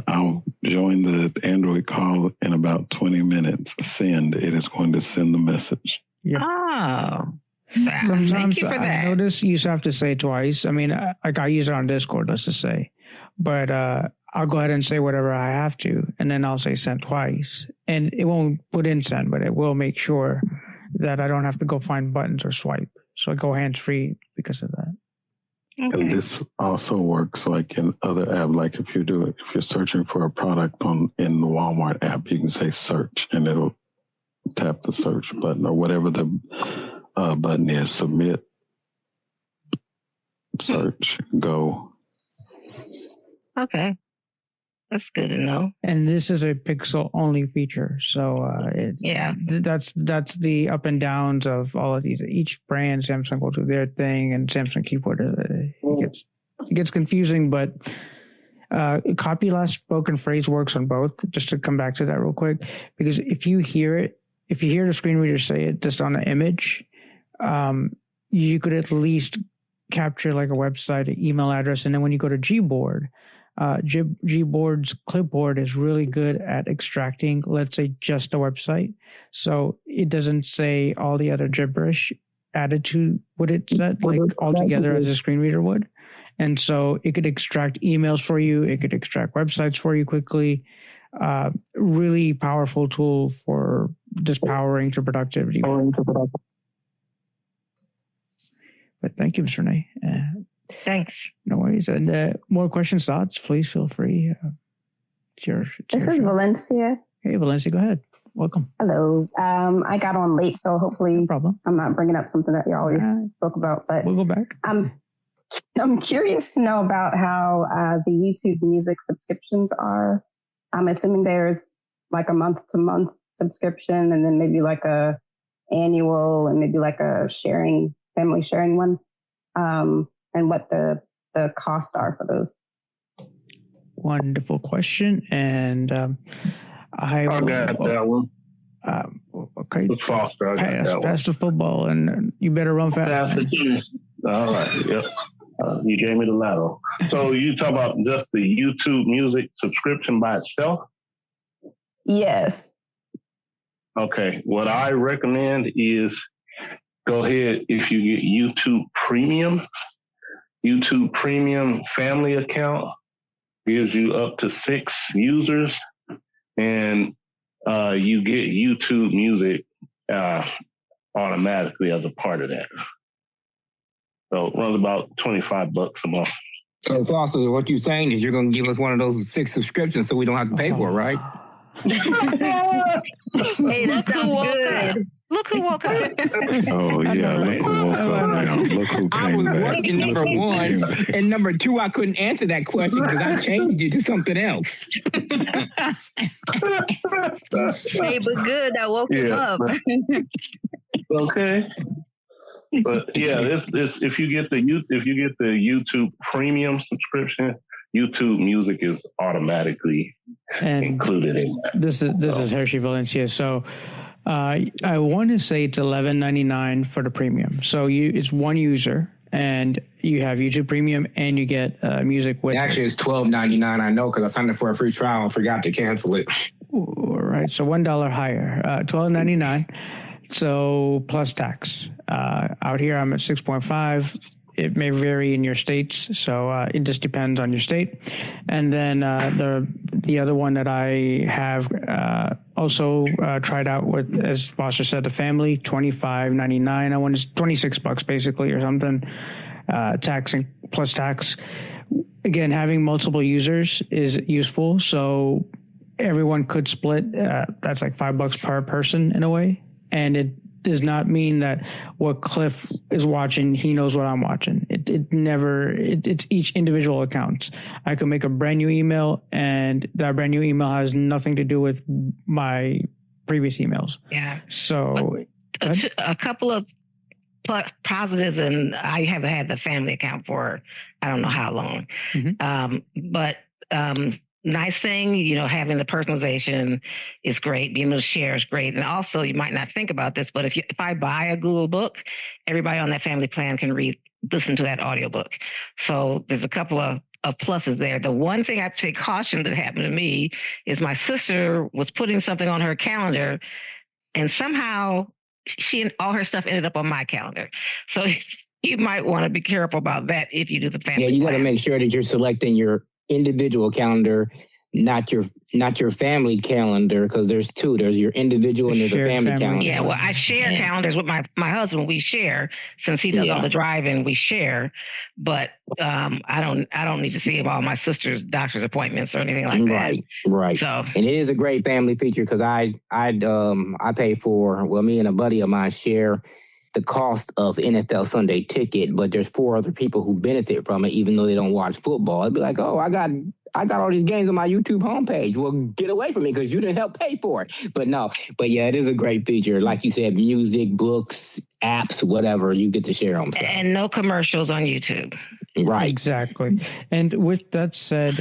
I'll join the Android call in about 20 minutes. Send. It is going to send the message. Yeah. Oh. Sometimes Thank you for that. I notice you have to say twice. I mean, like I use it on Discord, let's just say. But I'll go ahead and say whatever I have to, and then I'll say send twice. And it won't put in send, but it will make sure that I don't have to go find buttons or swipe. So I go hands-free because of that. Okay. And this also works like in other apps. Like if you're searching for a product in the Walmart app, you can say search, and it'll tap the search button or whatever the button is. Submit, search, go. Okay, that's good to know. And this is a Pixel only feature, so that's the up and downs of all of these. Each brand, Samsung will do their thing, and Samsung keyboard it gets confusing. But Copy last spoken phrase works on both. Just to come back to that real quick, because if you hear the screen reader say it just on an image, you could at least capture like a website, an email address, and then when you go to Gboard, Gboard's clipboard is really good at extracting, let's say, just a website, so it doesn't say all the other gibberish added to what it said, like all together as a screen reader would. And so it could extract emails for you. It could extract websites for you quickly. Really powerful tool for just powering to productivity. But thank you, Ms. Renee. Thanks. No worries. And more questions, thoughts, please feel free. This is Valencia. Hey, Valencia, go ahead. Welcome. Hello. I got on late, so hopefully no problem. I'm not bringing up something that you always spoke about. But we'll go back. I'm curious to know about how the YouTube Music subscriptions are. I'm assuming there's like a month-to-month subscription, and then maybe like a annual, and maybe like a family sharing one, and what the costs are for those. Wonderful question, and I got that one. Okay. It's Foster. Pass the football, and you better run fast. All right. Yep. You gave me the lateral. So you talk about just the YouTube Music subscription by itself? Yes. Okay. What I recommend is go ahead if you get YouTube Premium. YouTube Premium family account gives you up to 6 users, and you get YouTube Music automatically as a part of that. So it runs about $25 a month. So Foster, what you're saying is you're going to give us one of those 6 subscriptions so we don't have to pay for it, right? Hey, that sounds good. Look who woke up. Oh, yeah, look who woke up now. Look who came back. I was working number 1, and number 2, I couldn't answer that question because I changed it to something else. Hey, but good, I woke him up. Okay. But yeah, this if you get the YouTube Premium subscription, YouTube Music is automatically included in that. This is Hershey Valencia. So I want to say it's $11.99 for the premium. So it's one user, and you have YouTube Premium, and you get music with. Actually, it's $12.99. I know because I signed up for a free trial and forgot to cancel it. All right, so $1 higher, $12.99. So plus tax. Out here, I'm at 6.5. It may vary in your states, so it just depends on your state. And then the other one that I have also tried out with, as Foster said, the family, $25.99. I want it's $26 basically or something. Taxing plus tax. Again, having multiple users is useful, so everyone could split. That's like $5 per person in a way. And it does not mean that what Cliff is watching, he knows what I'm watching. It's each individual account. I could make a brand new email, and that brand new email has nothing to do with my previous emails. Yeah. So a couple of positives, and I haven't had the family account for I don't know how long. Mm-hmm. But nice thing, having the personalization is great. Being able to share is great. And also, you might not think about this, but if I buy a Google book, everybody on that family plan can listen to that audiobook. So there's a couple of pluses there. The one thing I have to take caution that happened to me is my sister was putting something on her calendar, and somehow she and all her stuff ended up on my calendar. So you might want to be careful about that if you do the family plan. Yeah, you got to make sure that you're selecting your individual calendar, not your family calendar, because there's 2. There's your individual and there's a family calendar. Yeah, well, I share calendars with my husband. We share, since he does all the driving. We share, but I don't need to see all my sister's doctor's appointments or anything like that. Right. So, and it is a great family feature because I pay for. Well, me and a buddy of mine share the cost of NFL Sunday Ticket, but there's 4 other people who benefit from it, even though they don't watch football. It'd be like, oh, I got all these games on my YouTube homepage. Well, get away from me because you didn't help pay for it. But yeah, it is a great feature. Like you said, music, books, apps, whatever, you get to share them. So. And no commercials on YouTube. Right. Exactly. And with that said,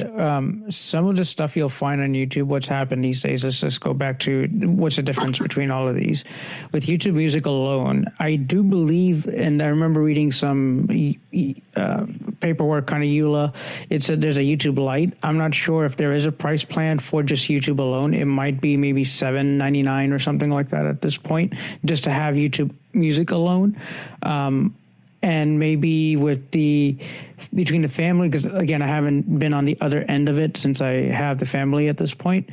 some of the stuff you'll find on YouTube, what's happened these days, let's just go back to what's the difference between all of these. With YouTube Music alone, I do believe, and I remember reading some paperwork, kind of EULA, it said there's a YouTube Lite. I'm not sure if there is a price plan for just YouTube alone. It might be maybe $7.99 or something like that at this point, just to have YouTube Music alone. And maybe between the family, because again, I haven't been on the other end of it since I have the family at this point.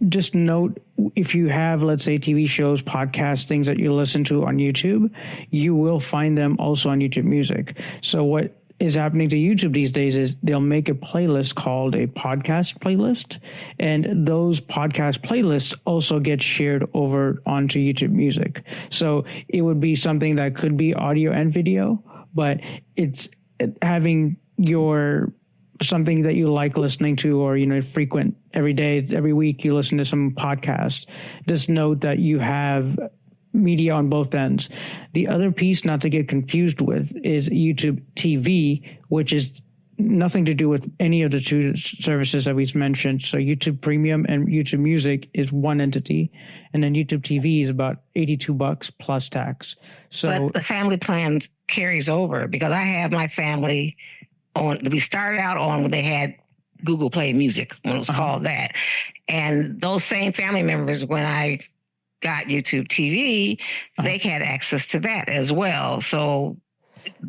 Just note, if you have, let's say, TV shows, podcasts, things that you listen to on YouTube, you will find them also on YouTube Music. So what is happening to YouTube these days is they'll make a playlist called a podcast playlist, and those podcast playlists also get shared over onto YouTube Music. So it would be something that could be audio and video, but it's having something that you like listening to, or frequent every day, every week you listen to some podcast. Just note that you have media on both ends. The other piece, not to get confused with, is YouTube TV, which is nothing to do with any of the two services that we've mentioned. So YouTube Premium and YouTube Music is one entity, and then YouTube TV is about $82 plus tax. So but the family plan carries over, because I have my family on. We started out on when they had Google Play Music, when it was called that, and those same family members, when I got YouTube TV, they had access to that as well. So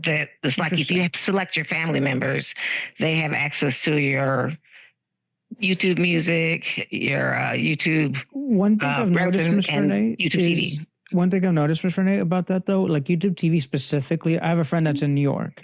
that it's like if you have to select your family members, they have access to your YouTube Music, your YouTube. One thing I've noticed, Ms. Renee, YouTube TV. One thing I've noticed, Ms. Renee, about that though, like YouTube TV specifically, I have a friend that's in New York,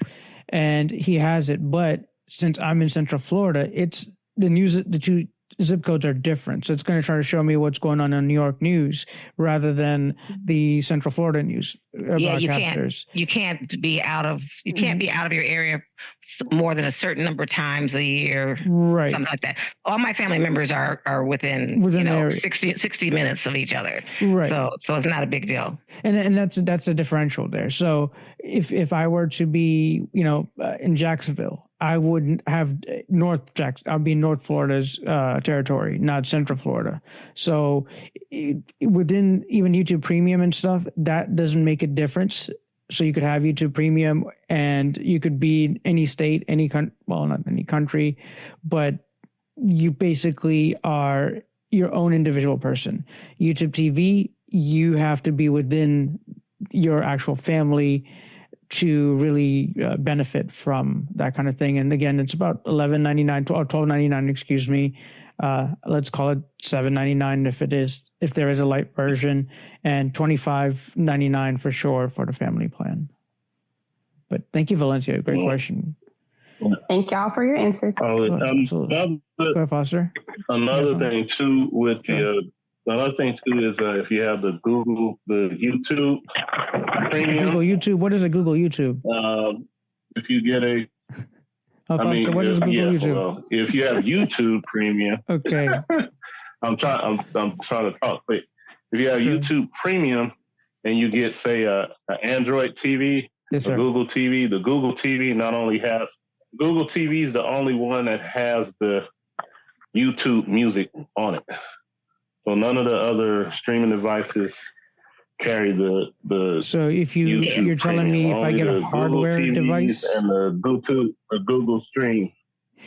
and he has it. But since I'm in Central Florida, it's the two zip codes are different. So it's going to try to show me what's going on in New York news rather than the Central Florida news broadcasters. You can't be out of your area more than a certain number of times a year, right? Something like that. All my family members are within 60 minutes of each other, right? So it's not a big deal. And that's a differential there. So if I were to be in Jacksonville, I wouldn't have I'd be in North Florida's territory, not Central Florida. So within even YouTube Premium and stuff, that doesn't make a difference. So you could have YouTube Premium, and you could be in any state, not any country, but you basically are your own individual person. YouTube TV, you have to be within your actual family to really benefit from that kind of thing. And again, it's about $11.99 or $12.99, excuse me. Let's call it $7.99 if there is a light version, and $25.99 for sure for the family plan. But thank you, Valencia. Great question. Thank y'all for your answers. Go ahead, Foster. Another thing too with another thing too is if you have the YouTube Premium. Google YouTube. What is a Google YouTube? If you get what is Google YouTube? Well, if you have YouTube Premium, okay. I'm trying to talk quick. If you have YouTube Premium and you get, say, an Android TV, Google TV, the Google TV not only has Google TV is the only one that has the YouTube Music on it. So none of the other streaming devices carry the. So if you're telling me if I get a hardware device and the Google Stream.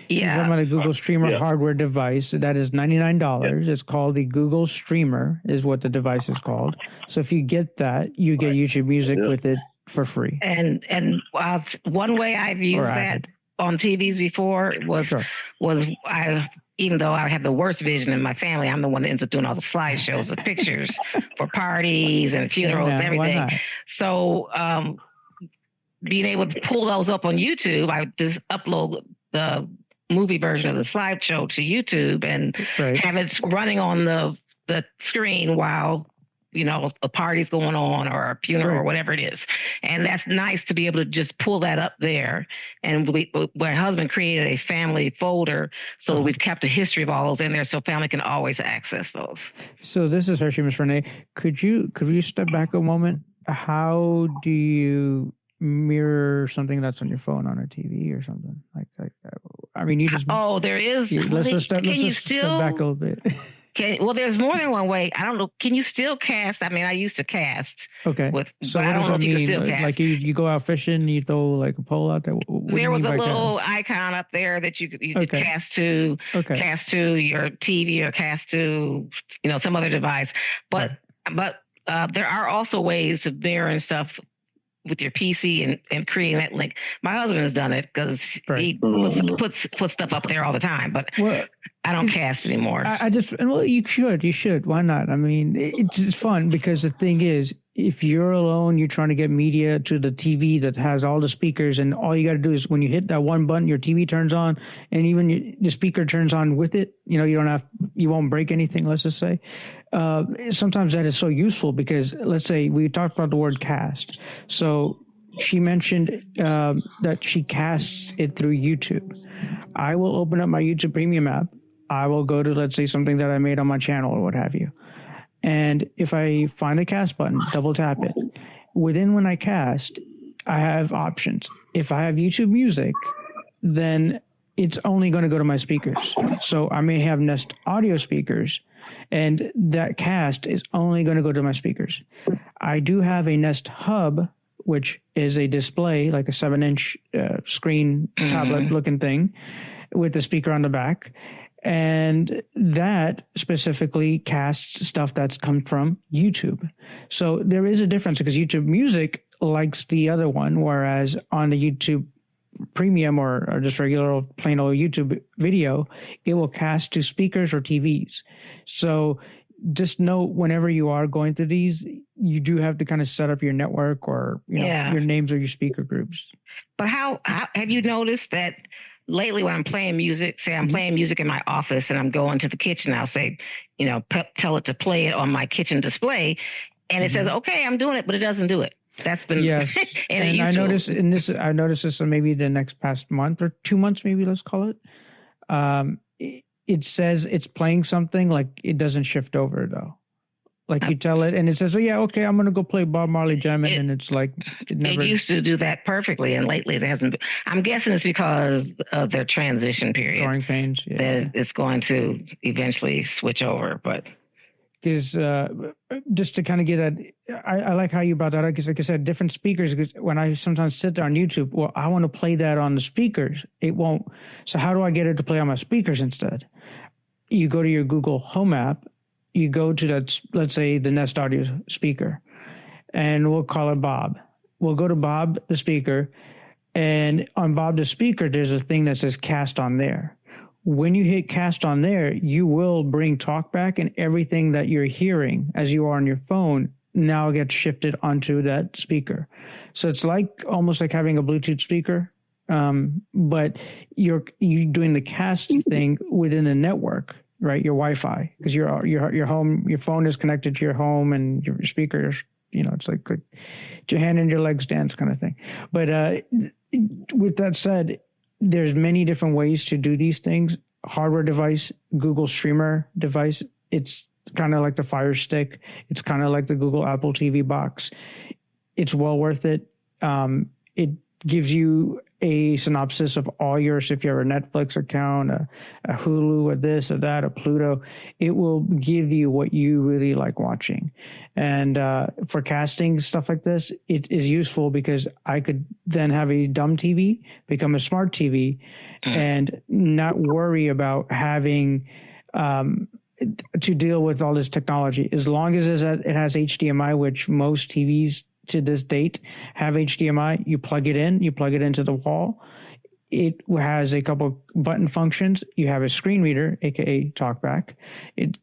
Yeah, you're talking about a Google Streamer hardware device that is $99. It's called the Google Streamer, is what the device is called. So if you get that, you get YouTube Music with it for free. And one way I've used that on TVs before was even though I have the worst vision in my family, I'm the one that ends up doing all the slideshows of pictures for parties and funerals and everything. So being able to pull those up on YouTube, I just upload the movie version of the slideshow to YouTube and have it running on the screen while a party's going on or a funeral or whatever it is. And that's nice to be able to just pull that up there. And my husband created a family folder, so we've kept a history of all those in there so family can always access those. So this is Hershey, Ms. Renee. Could you step back a moment? How do you mirror something that's on your phone on a TV or something like that. I mean, you just there is. Let's just step back a little bit. Well, there's more than one way. I don't know. Can you still cast? I mean, I used to cast. Okay. So what does that mean? Like you go out fishing, you throw like a pole out there. There was a little icon up there that you could cast to your TV or cast to some other device. But there are also ways to mirror and stuff with your PC and creating that link. My husband has done it because he puts stuff up there all the time, but I don't cast anymore. You should. Why not? I mean, it's just fun because the thing is, if you're alone, you're trying to get media to the TV that has all the speakers, and all you got to do is when you hit that one button, your TV turns on, and even the speaker turns on with it. You won't break anything. Let's just say. Sometimes that is so useful because let's say we talked about the word cast. So she mentioned that she casts it through YouTube. I will open up my YouTube Premium app. I will go to, let's say, something that I made on my channel or what have you. And if I find the cast button, double tap it. When I cast, I have options. If I have YouTube Music, then it's only going to go to my speakers. So I may have Nest audio speakers, and that cast is only going to go to my speakers. I do have a Nest Hub, which is a display, like a 7-inch screen tablet-looking thing with the speaker on the back. And that specifically casts stuff that's come from YouTube. So there is a difference because YouTube Music likes the other one, whereas on the YouTube Premium or just regular old plain old YouTube video, it will cast to speakers or TVs. So just know whenever you are going through these, you do have to kind of set up your network or your names or your speaker groups. But how have you noticed that lately when I'm playing music, say I'm playing music in my office and I'm going to the kitchen, I'll say, tell it to play it on my kitchen display, and it says, okay, I'm doing it, but it doesn't do it. That's been yes. And I noticed this maybe the next past month or 2 months, maybe let's call it. It says it's playing something, like it doesn't shift over though. Like you tell it and it says, oh yeah, okay, I'm going to go play Bob Marley jamming. And it's like, it used to do that perfectly. And lately it hasn't been. I'm guessing it's because of their transition period. Growing pains. Yeah. That it's going to eventually switch over, but. Because just to kind of get that, I like how you brought that up because, like I said, different speakers. Because when I sometimes sit there on YouTube, well, I want to play that on the speakers. It won't. So how do I get it to play on my speakers instead? You go to your Google Home app. You go to that, let's say, the Nest Audio speaker, and we'll call it Bob. We'll go to Bob the speaker, and on Bob the speaker, there's a thing that says cast on there. When you hit cast on there, you will bring talkback, and everything that you're hearing as you are on your phone now gets shifted onto that speaker. So it's almost like having a Bluetooth speaker, but you're doing the cast thing within the network, right? Your Wi-Fi, because your home, your phone is connected to your home, and your speakers, it's like your hand and your legs dance kind of thing. But with that said, there's many different ways to do these things. Hardware device, Google Streamer device. It's kind of like the Fire Stick. It's kind of like the Google Apple TV box. It's well worth it. It gives you a synopsis of all yours. If you have a Netflix account, a Hulu, a this, or that, a Pluto, it will give you what you really like watching. And for casting stuff like this, it is useful because I could then have a dumb TV become a smart TV and not worry about having to deal with all this technology. As long as it has HDMI, which most TVs to this date have HDMI, you plug it into the wall. It has a couple button functions. You have a screen reader, aka TalkBack.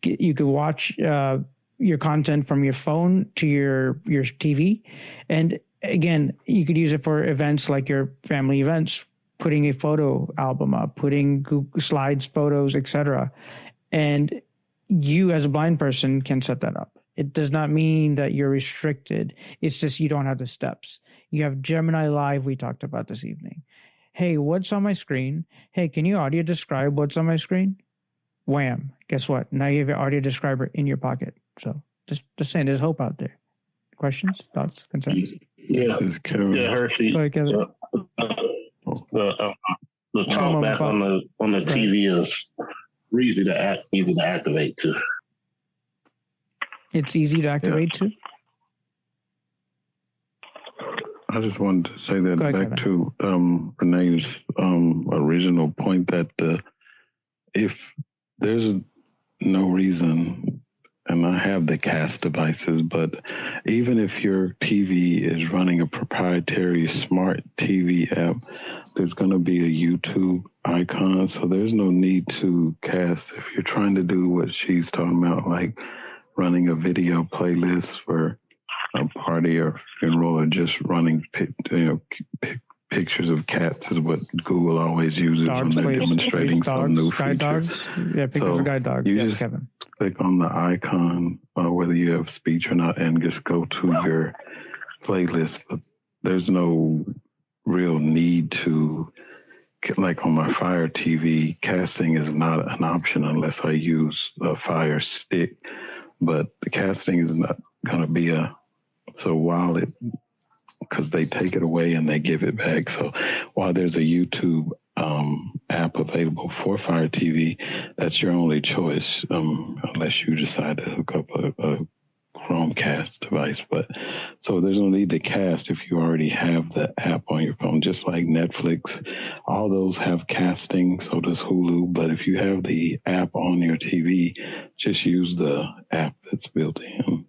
You could watch your content from your phone to your TV, and again, you could use it for events like your family events, putting a photo album up, putting Google Slides, photos, etc. And you, as a blind person, can set that up. It does not mean that you're restricted. It's just you don't have the steps. You have Gemini Live we talked about this evening. Hey, what's on my screen? Hey, can you audio describe what's on my screen? Wham. Guess what? Now you have your audio describer in your pocket. So just saying, there's hope out there. Questions, thoughts, concerns? Yeah, Hershey. Go ahead, Kevin. The talkback on the TV is easy to activate too. It's easy to activate too. I just wanted to say that back to Renee's original point that if there's no reason, and I have the cast devices, but even if your TV is running a proprietary smart TV app, there's going to be a YouTube icon. So there's no need to cast if you're trying to do what she's talking about, like running a video playlist for a party or funeral, or just running pictures of cats is what Google always uses when they're demonstrating some new features. Dogs. Yeah, pictures of guide dogs. You yes, just Kevin. click on the icon, whether you have speech or not, and just go to your playlist. But there's no real need to, like on my Fire TV, casting is not an option unless I use a Fire Stick. But the casting is not going to be so while because they take it away and they give it back. So while there's a YouTube app available for Fire TV, that's your only choice unless you decide to hook up a Chromecast device. But so there's no need to cast if you already have the app on your phone, just like Netflix. All those have casting, so does Hulu. But if you have the app on your TV, just use the app that's built in.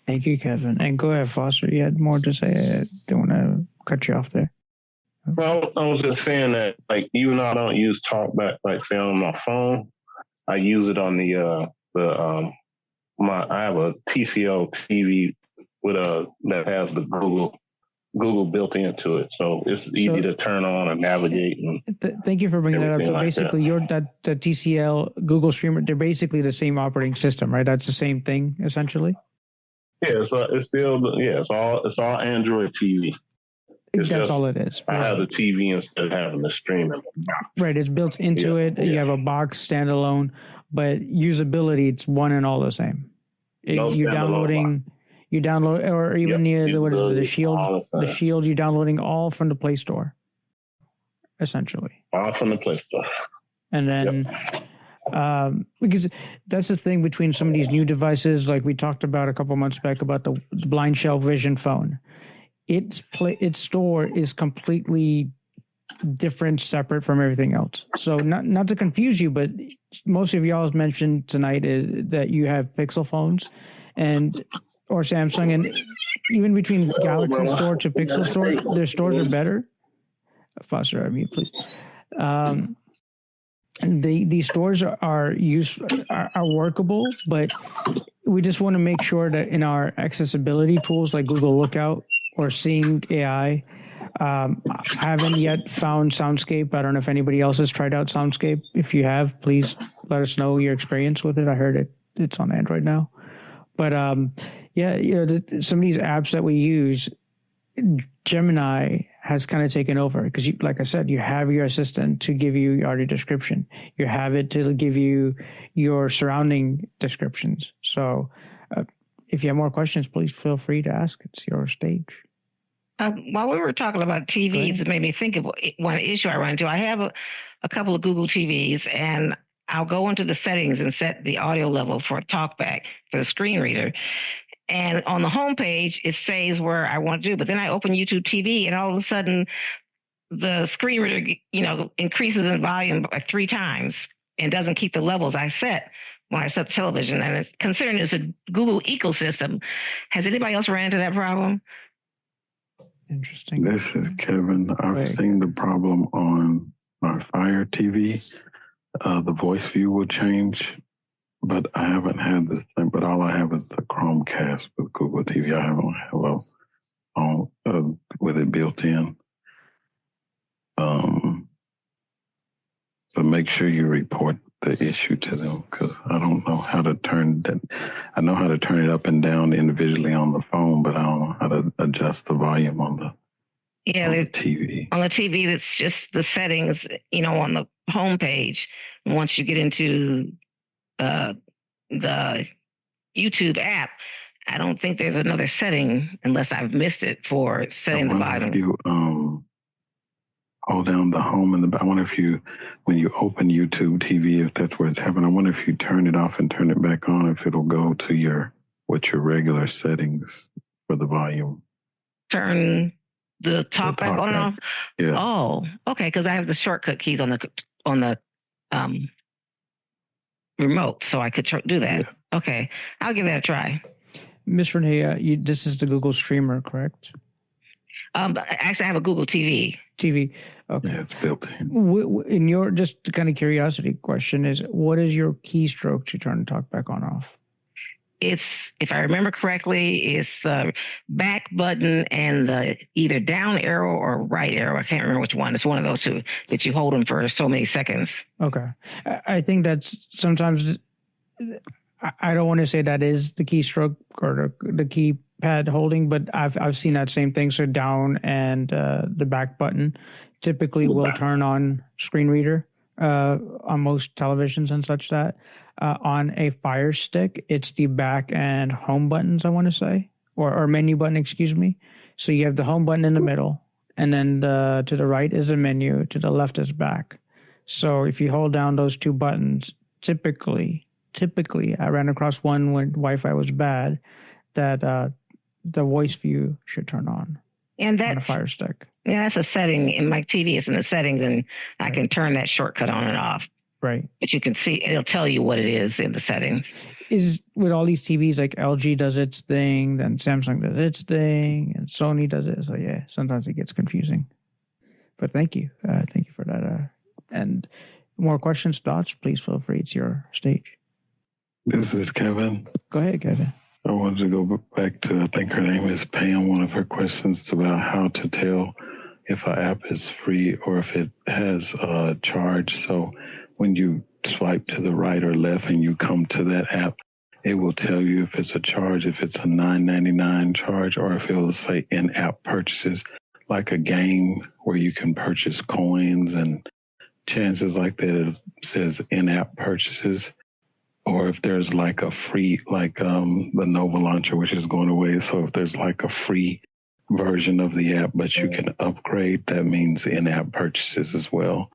Thank you, Kevin. And go ahead, Foster. You had more to say. I don't want to cut you off there. Well, I was just saying that, like, even though I don't use TalkBack, like, say, on my phone, I use it on I have a TCL TV that has the Google built into it, so it's easy to turn on and navigate. And thank you for bringing that up. So basically, the TCL Google Streamer, they're basically the same operating system, right? That's the same thing, essentially. Yeah, it's all Android TV. That's all it is. I have the TV instead of having the streaming. Right, it's built into it. You have a box standalone, but usability, it's one and all the same. You're downloading, or even the Shield. The Shield, you're downloading all from the Play Store, essentially. All from the Play Store. And then, because that's the thing between some of these new devices, like we talked about a couple months back about the Blind Shell Vision phone. Its store is completely different, separate from everything else. So not to confuse you, but most of y'all have mentioned tonight is that you have Pixel phones or Samsung, and even between Galaxy Store to Pixel Store, their stores are better. Foster, I mean, please. These stores are workable, but we just want to make sure that in our accessibility tools like Google Lookout or Seeing AI, I haven't yet found Soundscape. I don't know if anybody else has tried out Soundscape. If you have, please let us know your experience with it. I heard it's on Android now. But some of these apps that we use, Gemini has kind of taken over because, like I said, you have your assistant to give you your audio description. You have it to give you your surrounding descriptions. So if you have more questions, please feel free to ask. It's your stage. While we were talking about TVs, it made me think of one issue I run into. I have a couple of Google TVs, and I'll go into the settings and set the audio level for TalkBack for the screen reader. And on the home page, it says where I want to do, but then I open YouTube TV, and all of a sudden, the screen reader, increases in volume by 3 times and doesn't keep the levels I set when I set the television. And considering it's a Google ecosystem, has anybody else ran into that problem? Interesting. This is Kevin. I've seen the problem on my Fire TV. The voice view will change, but I haven't had this thing. But all I have is the Chromecast with Google TV. I don't have with it built in. So make sure you report the issue to them, because I don't know how to turn that. I know how to turn it up and down individually on the phone, but I don't know how to adjust the volume on the TV. On the TV, that's just the settings, on the home page. Once you get into the YouTube app, I don't think there's another setting unless I've missed it for setting the volume. If you hold down the home and I wonder if you, when you open YouTube TV, if that's where it's happening, I wonder if you turn it off and turn it back on, if it'll go to your regular settings for the volume. Turn the talk back on and off? Yeah. Oh, okay, because I have the shortcut keys on the remote, so I could do that. Yeah. Okay, I'll give that a try. Miss Renee, this is the Google Streamer, correct? Actually, I have a Google TV. TV, okay. Yeah, it's built in. In your, just kind of curiosity question is, what is your keystroke to turn talk back on off? It's, if I remember correctly, it's the back button and the either down arrow or right arrow. I can't remember which one. It's one of those two that you hold them for so many seconds. Okay. I think that's sometimes, I don't want to say that is the keystroke or the keypad holding, but I've seen that same thing. So down and the back button typically will turn on screen reader on most televisions and such that. On a Fire Stick, it's the back and home buttons, I want to say, or menu button, excuse me. So you have the home button in the middle, and then to the right is a menu, to the left is back. So if you hold down those two buttons, typically, I ran across one when Wi-Fi was bad, that the voice view should turn on. And that's on a Fire Stick. Yeah, that's a setting in my TV. It's in the settings, and I can turn that shortcut on and off. Right. But you can see, it'll tell you what it is in the settings. Is with all these TVs, like LG does its thing, then Samsung does its thing, and Sony does it. So yeah, sometimes it gets confusing. But thank you. Thank you for that. And more questions, thoughts, please feel free. It's your stage. This is Kevin. Go ahead, Kevin. I wanted to go back to, I think her name is Pam, one of her questions about how to tell if an app is free or if it has a charge. So when you swipe to the right or left and you come to that app, it will tell you if it's a charge, if it's a $9.99 charge, or if it will say in-app purchases, like a game where you can purchase coins and chances like that. It says in-app purchases. Or if there's like a free, like the Nova Launcher, which is going away. So if there's like a free version of the app, but you can upgrade, that means in-app purchases as well.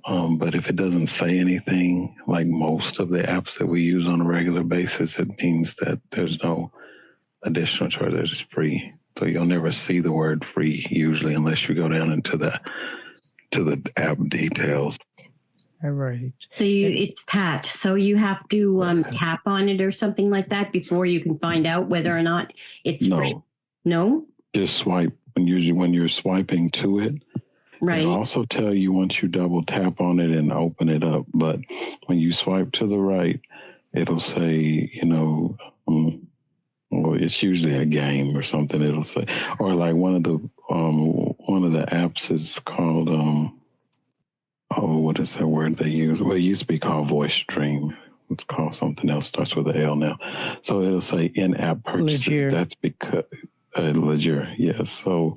But if it doesn't say anything, like most of the apps that we use on a regular basis, it means that there's no additional charge, that it's free. So you'll never see the word free usually unless you go down into the app details. All right. So it's Pat. So you have to tap on it or something like that before you can find out whether or not it's free. No? Just swipe. When you're swiping to it, right. It'll also tell you once you double tap on it and open it up. But when you swipe to the right, it'll say, well, it's usually a game or something. It'll say, or like one of the apps is called what is that word they use? Well, it used to be called Voice Stream. It's called something else. Starts with an L now. So it'll say in-app purchases. Leger. That's because Leger. Yes. So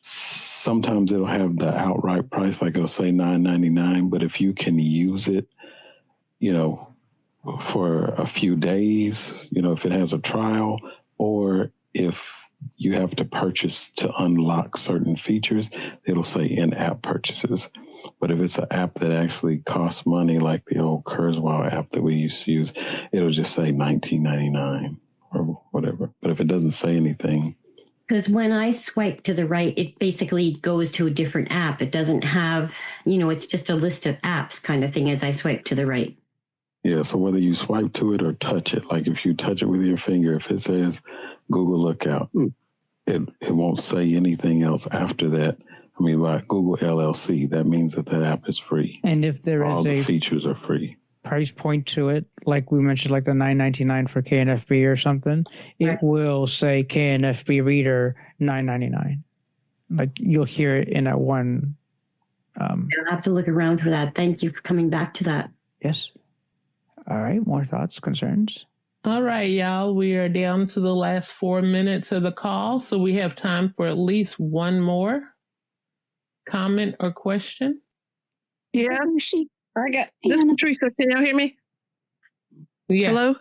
sometimes it'll have the outright price, like it'll say $9.99. But if you can use it, for a few days, if it has a trial, or if you have to purchase to unlock certain features, it'll say in-app purchases. But if it's an app that actually costs money, like the old Kurzweil app that we used to use, it'll just say $19.99 or whatever. But if it doesn't say anything. Because when I swipe to the right, it basically goes to a different app. It doesn't have, it's just a list of apps kind of thing as I swipe to the right. Yeah, so whether you swipe to it or touch it, like if you touch it with your finger, if it says Google Lookout, it won't say anything else after that. I mean, like Google LLC, that means that app is free. And if there all is the features are free. Price point to it, like we mentioned, like the $9.99 for KNFB or something, it will say KNFB Reader $9.99. Like you'll hear it in that one. I'll have to look around for that. Thank you for coming back to that. Yes. All right. More thoughts, concerns? All right, y'all. We are down to the last 4 minutes of the call, so we have time for at least one more comment or question. Yeah, I got this is Teresa. Can y'all hear me? Yeah. Hello?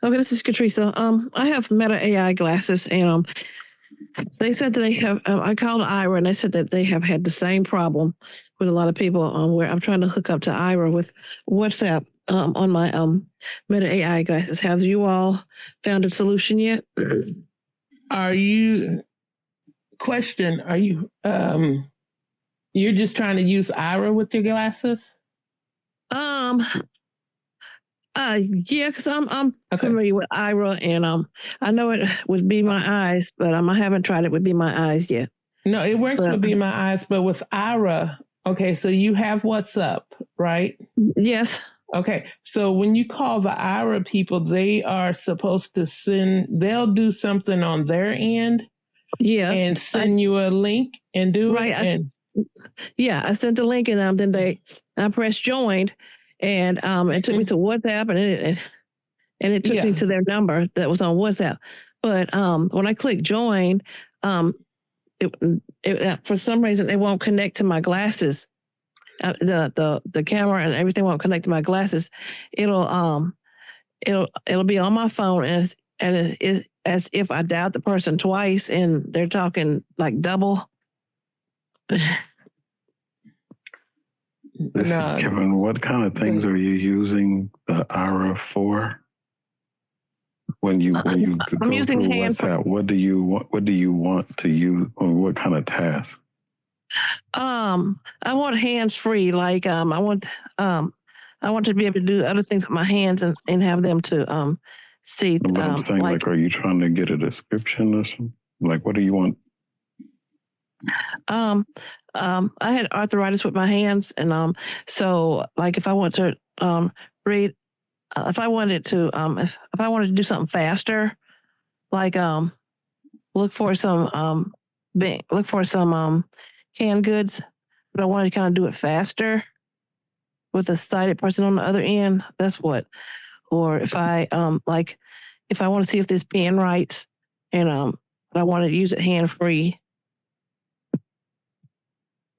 Okay, this is Katrisa. I have Meta AI glasses, and they said that they have. I called Ira, and they said that they have had the same problem with a lot of people. Where I'm trying to hook up to Ira with WhatsApp on my Meta AI glasses. Have you all found a solution yet? Are you? Question: Are you? You're just trying to use Ira with your glasses? Yeah, because I'm familiar with Ira, and I know it would Be My Eyes, but I haven't tried it with Be My Eyes yet. No, it works with Be My Eyes, but with Ira, okay, so you have WhatsApp, right? Yes. Okay, so when you call the Ira people, they are supposed to they'll do something on their end, and send you a link and do it. I sent the link, and then I pressed joined, and it took me to WhatsApp, and it took me to their number that was on WhatsApp. But when I click join, it for some reason it won't connect to my glasses. The camera and everything won't connect to my glasses. It'll be on my phone, and it's as if I dialed the person twice, and they're talking like double. Kevin, what kind of things are you using the Ira for? When you go through WhatsApp, what do you want to use, or what kind of task? I want hands free. Like I want to be able to do other things with my hands and have them to see. But I'm saying, like, are you trying to get a description or something? Like, what do you want? I had arthritis with my hands, and so like if I want to read, if I wanted to do something faster, like look for some canned goods, but I wanted to kind of do it faster with a sighted person on the other end. That's what. Or if I if I want to see if this pen writes, and I want to use it hand free.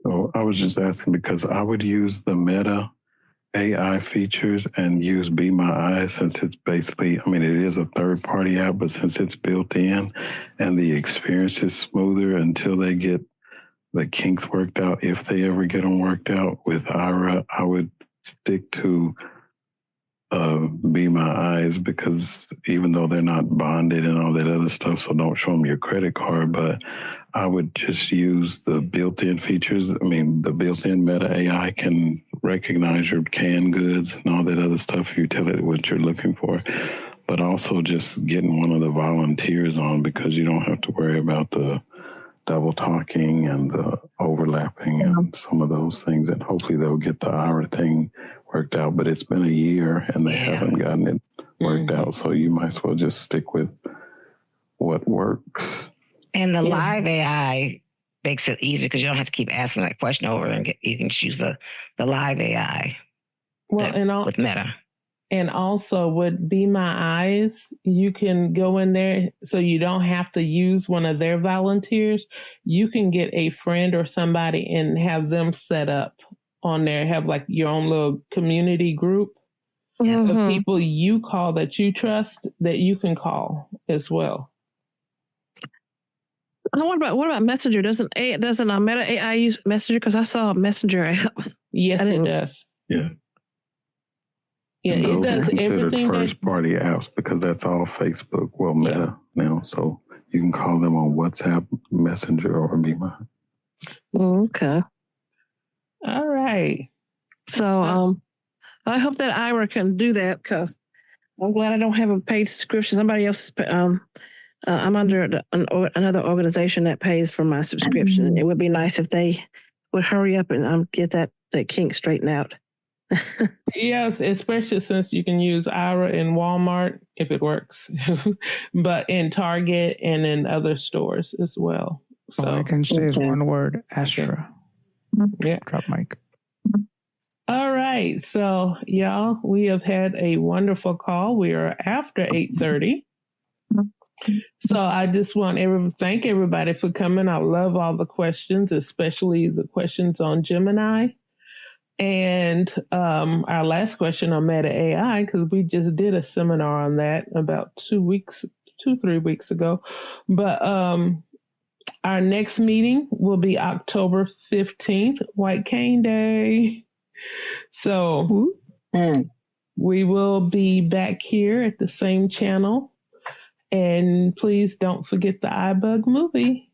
So I was just asking because I would use the Meta AI features and use Be My Eyes, since it's basically, I mean, it is a third-party app, but since it's built in and the experience is smoother until they get the kinks worked out, if they ever get them worked out with Ira, I would stick to Be My Eyes, because even though they're not bonded and all that other stuff, so don't show them your credit card, but I would just use the built-in features. I mean, the built-in Meta AI can recognize your canned goods and all that other stuff if you tell it what you're looking for, but also just getting one of the volunteers on, because you don't have to worry about the double talking and the overlapping and some of those things, and hopefully they'll get the Ira thing worked out. But it's been a year and they haven't gotten it worked out, so you might as well just stick with what works. And the live AI makes it easier because you don't have to keep asking that question over, and you can choose the live AI. With Meta. And also with Be My Eyes, you can go in there, so you don't have to use one of their volunteers. You can get a friend or somebody and have them set up on there, have like your own little community group of people you call that you trust, that you can call as well. What about Messenger? Doesn't Meta AI use Messenger? Because I saw a Messenger app. Yes, it does. Yeah. Yeah, and those it does are considered everything. First-party apps because that's all Facebook. Well, Meta now, so you can call them on WhatsApp, Messenger, or Be My. Okay. All right. So I hope that Ira can do that, because I'm glad I don't have a paid subscription. Somebody else. I'm under another organization that pays for my subscription. It would be nice if they would hurry up and get that kink straightened out. Yes, especially since you can use Ira in Walmart if it works, but in Target and in other stores as well. So all I can say is one word: Astra. Yeah. Drop mic. All right, so y'all, we have had a wonderful call. We are after 8:30. So I just want to thank everybody for coming. I love all the questions, especially the questions on Gemini. And our last question on Meta AI, because we just did a seminar on that about 3 weeks ago. But our next meeting will be October 15th, White Cane Day. So we will be back here at the same channel. And please don't forget the iBug movie.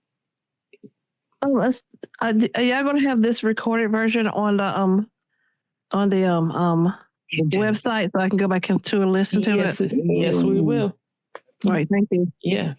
Oh, are y'all going to have this recorded version on the website so I can go back into and listen to it? Yes, we will. All right, thank you. Yeah.